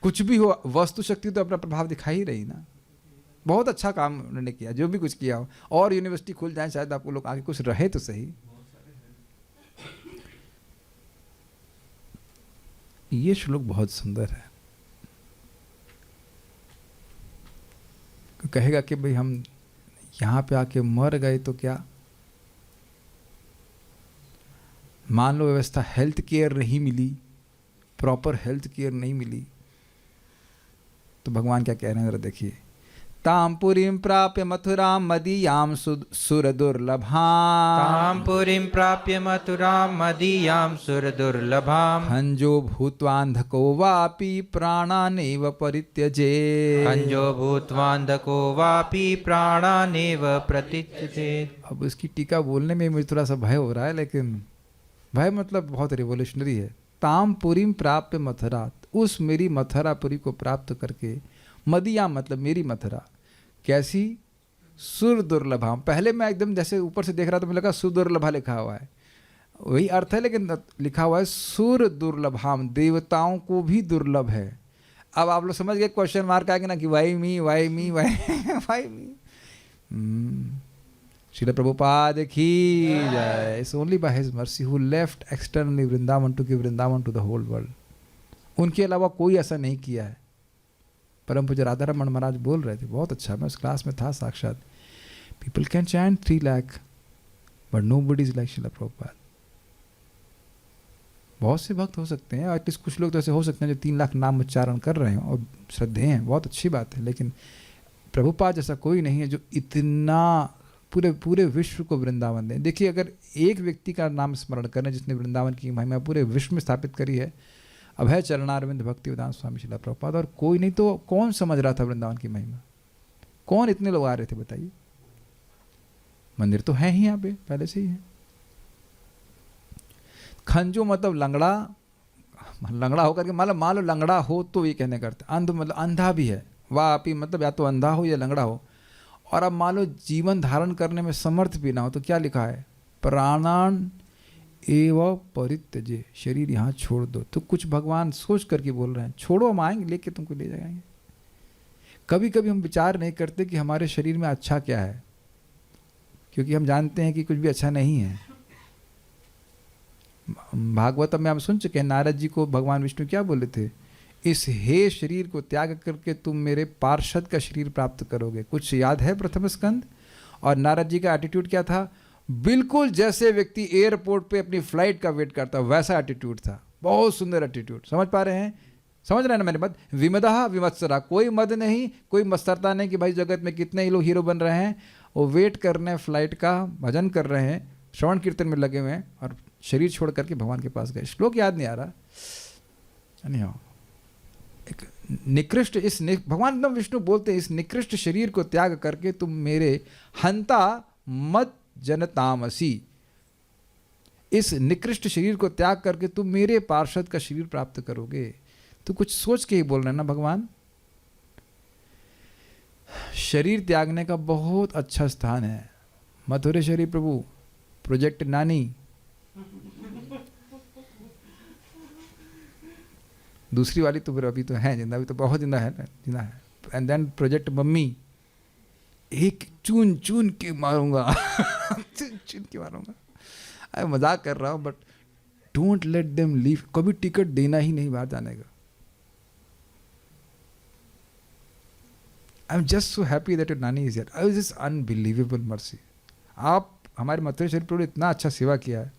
कुछ भी हो, वस्तु शक्ति तो अपना प्रभाव दिखा ही रही ना। बहुत अच्छा काम उन्होंने किया, जो भी कुछ किया हो। और यूनिवर्सिटी खुल जाए, शायद आपको लोग आगे कुछ रहे तो सही। ये श्लोक बहुत सुंदर है। कहेगा कि भाई हम यहाँ पे आके मर गए तो क्या, मान लो व्यवस्था हेल्थ केयर नहीं मिली, प्रॉपर हेल्थ केयर नहीं मिली, तो भगवान क्या कह रहे हैं जरा देखिए। ताम पुरीं प्राप्य मथुराम मदीयाम सुर दुर्लभाम। ताम पुरीं प्राप्य मथुराम मदीयाम सुर दुर्लभाम। हंजो भूत्वांधको वापि प्राणानेव परित्यजे। हंजो भूत्वांधको वापि प्राणानेव परित्यजे। अब इसकी टीका बोलने में मुझे थोड़ा सा भय हो रहा है, लेकिन भय मतलब बहुत रिवोल्यूशनरी है। ताम पुरीं प्राप्य मथुरा, उस मेरी मथुरापुरी को प्राप्त करके, मदिया मतलब मेरी मथुरा कैसी, सुर दुर्लभाम। पहले मैं एकदम जैसे ऊपर से देख रहा था, मुझे लगा सुदुर्लभा लिखा हुआ है, वही अर्थ है, लेकिन लिखा हुआ है सुर दुर्लभाम, देवताओं को भी दुर्लभ है। अब आप लोग समझ गए, क्वेश्चन मार्क आएगा ना कि why me, why me, why me. Srila Prabhupada की जय। It's only by his mercy who left externally Vrindavan to give Vrindavan to the whole world. उनके अलावा कोई ऐसा नहीं किया है। परम पूज्य राधा रमण महाराज बोल रहे थे, बहुत अच्छा, मैं उस क्लास में था साक्षात। People can chant 3 lakh but nobody is like Srila Prabhupada. बहुत से भक्त हो सकते हैं, एटलीस्ट कुछ लोग तो ऐसे हो सकते हैं जो 3 लाख नाम उच्चारण कर रहे हैं और श्रद्धेय हैं, बहुत अच्छी बात है। लेकिन प्रभुपाद जैसा कोई नहीं है जो इतना पूरे विश्व को वृंदावन दें। देखिए, अगर एक व्यक्ति का नाम स्मरण करें जिसने वृंदावन की महिमा पूरे विश्व में स्थापित करी है, अभय चरणारविंद भक्ति वेदांत स्वामी श्रील प्रभुपाद, और कोई नहीं, तो कौन समझ रहा था वृंदावन की महिमा? कौन इतने लोग आ रहे थे बताइए? मंदिर तो है ही यहाँ पे, पहले से ही है। खंजो मतलब लंगड़ा होकर के, मान लो लंगड़ा हो तो ये कहने करते। अंध मतलब अंधा भी है, वापी मतलब या तो अंधा हो या लंगड़ा हो। और अब मान लो जीवन धारण करने में समर्थ भी ना हो, तो क्या लिखा है? प्राणान एवं परित्यजे, शरीर यहाँ छोड़ दो। तो कुछ भगवान सोच करके बोल रहे हैं, छोड़ो हम आएंगे, लेके तुमको ले जाएंगे। कभी कभी हम विचार नहीं करते कि हमारे शरीर में अच्छा क्या है, क्योंकि हम जानते हैं कि कुछ भी अच्छा नहीं है। भागवतम में हम सुन चुके हैं, नारद जी को भगवान विष्णु क्या बोले थे, इस हे शरीर को त्याग करके तुम मेरे पार्षद का शरीर प्राप्त करोगे। कुछ याद है प्रथम स्कंद? और नारद जी का एटीट्यूड क्या था? बिल्कुल जैसे व्यक्ति एयरपोर्ट पे अपनी फ्लाइट का वेट करता वैसा एटीट्यूड था। बहुत सुंदर एटीट्यूड। समझ पा रहे हैं? समझ रहे हैं ना मेरे मत? विमदः विमत्सरा, कोई मद नहीं, कोई मत्सरता नहीं कि भाई जगत में कितने ही लोग हीरो बन रहे हैं, वो वेट कर रहे हैं फ्लाइट का, भजन कर रहे हैं, श्रवण कीर्तन में लगे हुए हैं, और शरीर छोड़ करके भगवान के पास गए। श्लोक याद नहीं आ रहा, नहीं हो। एक निकृष्ट भगवान एकदम विष्णु बोलते हैं, इस निकृष्ट शरीर को त्याग करके तुम मेरे हंता मत जनतामसी, इस निकृष्ट शरीर को त्याग करके तुम मेरे पार्षद का शरीर प्राप्त करोगे। तो कुछ सोच के ही बोल रहे हैं ना भगवान। शरीर त्यागने का बहुत अच्छा स्थान है मथुरेश्वरी प्रभु, प्रोजेक्ट नानी, दूसरी वाली तो फिर अभी तो है जिंदा, अभी तो बहुत जिंदा है, जिंदा है। एंड देन प्रोजेक्ट मम्मी, एक चून चून के मारूंगा चून चून के मारूंगा। अरे मजाक कर रहा हूँ, but don't let them leave. कभी टिकट देना ही नहीं बाहर जाने का। I am just so happy that your nani is here. I was just unbelievable mercy. आप हमारे मथुरेश्वरी प्रभु ने इतना अच्छा सेवा किया है।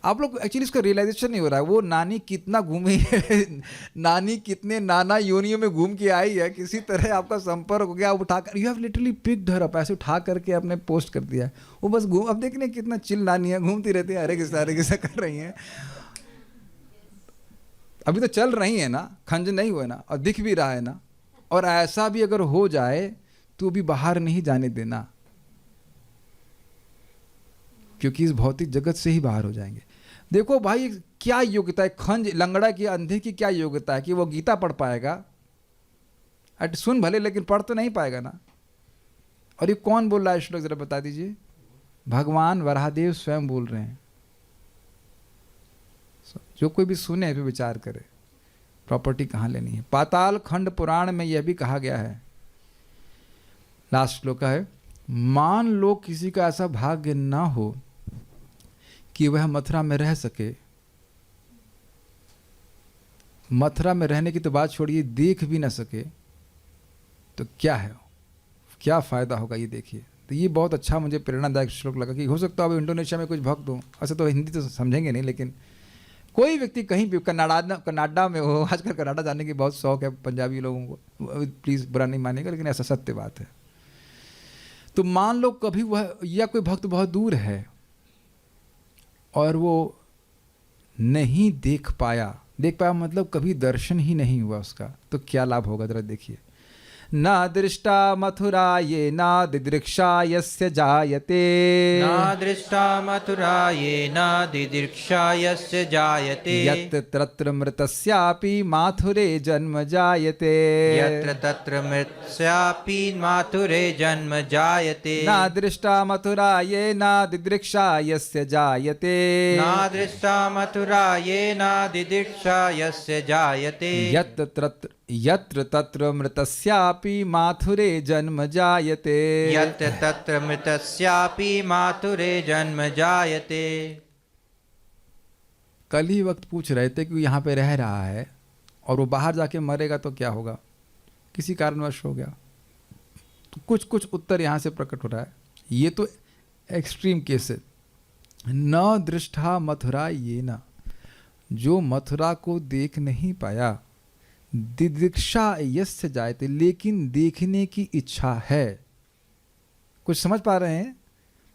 आप लोग एक्चुअली इसका रियलाइजेशन नहीं हो रहा है, वो नानी कितना घूमी है, नानी कितने नाना योनियों में घूम के आई है, किसी तरह आपका संपर्क हो गया, उठाकर you have literally picked her up, ऐसे उठा करके आपने पोस्ट कर दिया है। वो बस घूम, अब देखने कितना चिल नानी है, घूमती रहती है, हरे किस्सा कर रही हैं। अभी तो चल रही है ना, खंज नहीं हुए ना, और दिख भी रहा है ना। और ऐसा भी अगर हो जाए तो भी बाहर नहीं जाने देना, क्योंकि इस भौतिक जगत से ही बाहर हो जाएंगे। देखो भाई, क्या योग्यता है खंज लंगड़ा की, अंधे की क्या योग्यता है कि वो गीता पढ़ पाएगा? सुन भले, लेकिन पढ़ तो नहीं पाएगा ना। और ये कौन बोल रहा है श्लोक, जरा बता दीजिए? भगवान वराहदेव स्वयं बोल रहे हैं। जो कोई भी सुने फिर विचार करे प्रॉपर्टी कहाँ लेनी है। पाताल खंड पुराण में यह भी कहा गया है, लास्ट श्लोक है, मान लो किसी का ऐसा भाग्य ना हो कि वह मथुरा में रह सके। मथुरा में रहने की तो बात छोड़िए, देख भी ना सके तो क्या है, क्या फायदा होगा, ये देखिए। तो ये बहुत अच्छा मुझे प्रेरणादायक श्लोक लगा कि हो सकता है अब इंडोनेशिया में कुछ भक्त हो, ऐसे तो हिंदी तो समझेंगे नहीं, लेकिन कोई व्यक्ति कहीं भी कनाडा में हो, आजकल कनाडा जाने की बहुत शौक है पंजाबी लोगों को, प्लीज़ बुरा नहीं मानेगा, लेकिन ऐसा सत्य बात है। तो मान लो कभी वह या कोई भक्त बहुत दूर है और वो नहीं देख पाया मतलब कभी दर्शन ही नहीं हुआ उसका, तो क्या लाभ होगा जरा देखिए। न दृष्टा मथुरा ये न दिदृक्षा यस्य जायते, न दृष्टा मथुरा ये न दिदृक्षा यस्य जायते, यत्र तत्र मृतस्यापि माथुरे जन्म जायते, यत्र तत्र मृतस्यापि माथुरे जन्म जायते, न दृष्टा मथुरा ये न दिदृक्षा यस्य जायते, न दृष्टा मथुरा ये न दिदृक्षा यस्य जायते, यत्र तत्र मृतस्यापि माथुरे जन्म जायते, यत्र तत्र मृतस्यापि माथुरे जन्म जायते। कल ही वक्त पूछ रहे थे कि यहाँ पे रह रहा है और वो बाहर जाके मरेगा तो क्या होगा, किसी कारणवश हो गया, तो कुछ उत्तर यहाँ से प्रकट हो रहा है। ये तो एक्सट्रीम केस है। न दृष्टा मथुरा ये न, जो मथुरा को देख नहीं पाया, दिदृक्षा यस्य जायते, लेकिन देखने की इच्छा है। कुछ समझ पा रहे हैं?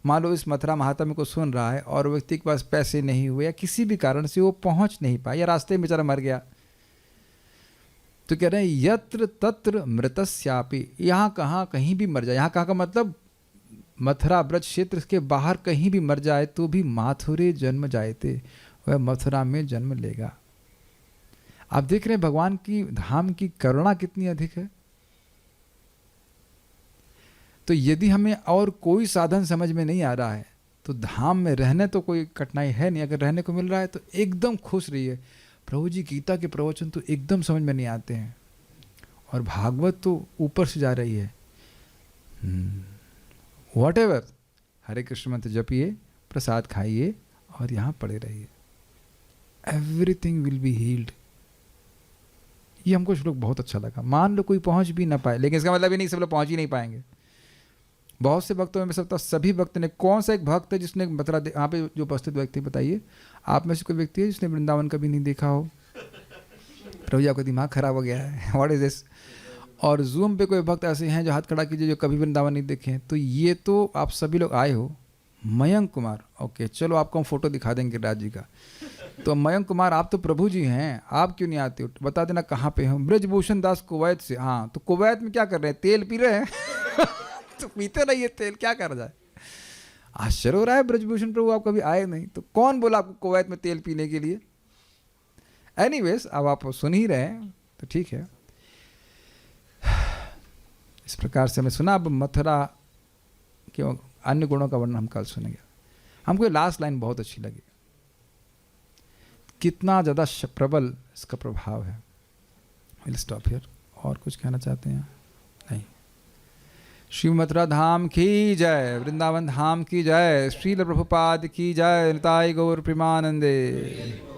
मान लो इस मथुरा महात्म्य को सुन रहा है और व्यक्ति के पास पैसे नहीं हुए या किसी भी कारण से वो पहुंच नहीं पाया या रास्ते में बेचारा मर गया, तो कह रहे हैं यत्र तत्र मृतस्यापि, यहाँ कहाँ कहीं भी मर जाए, यहाँ कहाँ का मतलब मथुरा ब्रज क्षेत्र के बाहर कहीं भी मर जाए तो भी माथुरे जन्म जायते, वह मथुरा में जन्म लेगा। आप देख रहे हैं भगवान की धाम की करुणा कितनी अधिक है। तो यदि हमें और कोई साधन समझ में नहीं आ रहा है तो धाम में रहने तो कोई कठिनाई है नहीं, अगर रहने को मिल रहा है तो एकदम खुश रहिए। प्रभु जी गीता के प्रवचन तो एकदम समझ में नहीं आते हैं, और भागवत तो ऊपर से जा रही है। व्हाटएवर, हरे कृष्ण मंत्र जपिए, प्रसाद खाइए और यहाँ पड़े रहिए, एवरीथिंग विल बी हील्ड। ये हमको श्लोक बहुत अच्छा लगा। मान लो कोई पहुंच भी ना पाए, लेकिन इसका मतलब ये नहीं सब लोग पहुंच ही नहीं पाएंगे। बहुत से भक्तों में सकता सभी भक्त ने, कौन सा एक भक्त है जिसने मथुरा, यहाँ पे जो उपस्थित व्यक्ति बताइए, आप में से कोई व्यक्ति है जिसने वृंदावन कभी नहीं देखा हो? प्रभु जी आपका दिमाग खराब हो गया है, व्हाट इज दिस? और जूम पे कोई भक्त ऐसे हैं जो हाथ खड़ा कीजिए जो कभी वृंदावन नहीं देखे हैं। तो ये तो आप सभी लोग आए हो। मयंक कुमार, ओके चलो आपको हम फोटो दिखा देंगे राज जी का। तो मयंक कुमार आप तो प्रभु जी हैं, आप क्यों नहीं आते हो? बता देना कहाँ पे हो। ब्रजभूषण दास कुवैत से। हाँ, तो कुवैत में क्या कर रहे हैं? तेल पी रहे हैं तो पीते रहिए तेल, क्या कर जाए। आश्चर्य हो रहा है, ब्रजभूषण प्रभु आप कभी आए नहीं, तो कौन बोला आपको कुवैत में तेल पीने के लिए? एनीवेज, अब आप सुन ही रहे हैं तो ठीक है। इस प्रकार से हमने सुना। अब मथुरा के अन्य गुणों का वर्णन हम कल सुनेंगे। हमको ये लास्ट लाइन बहुत अच्छी लगी, कितना ज़्यादा प्रबल इसका प्रभाव है। Will stop here. और कुछ कहना चाहते हैं? नहीं। श्री मथुरा धाम की जय, वृंदावन धाम की जय, श्रील प्रभुपाद की जय, निताई गौर प्रेमानंदे।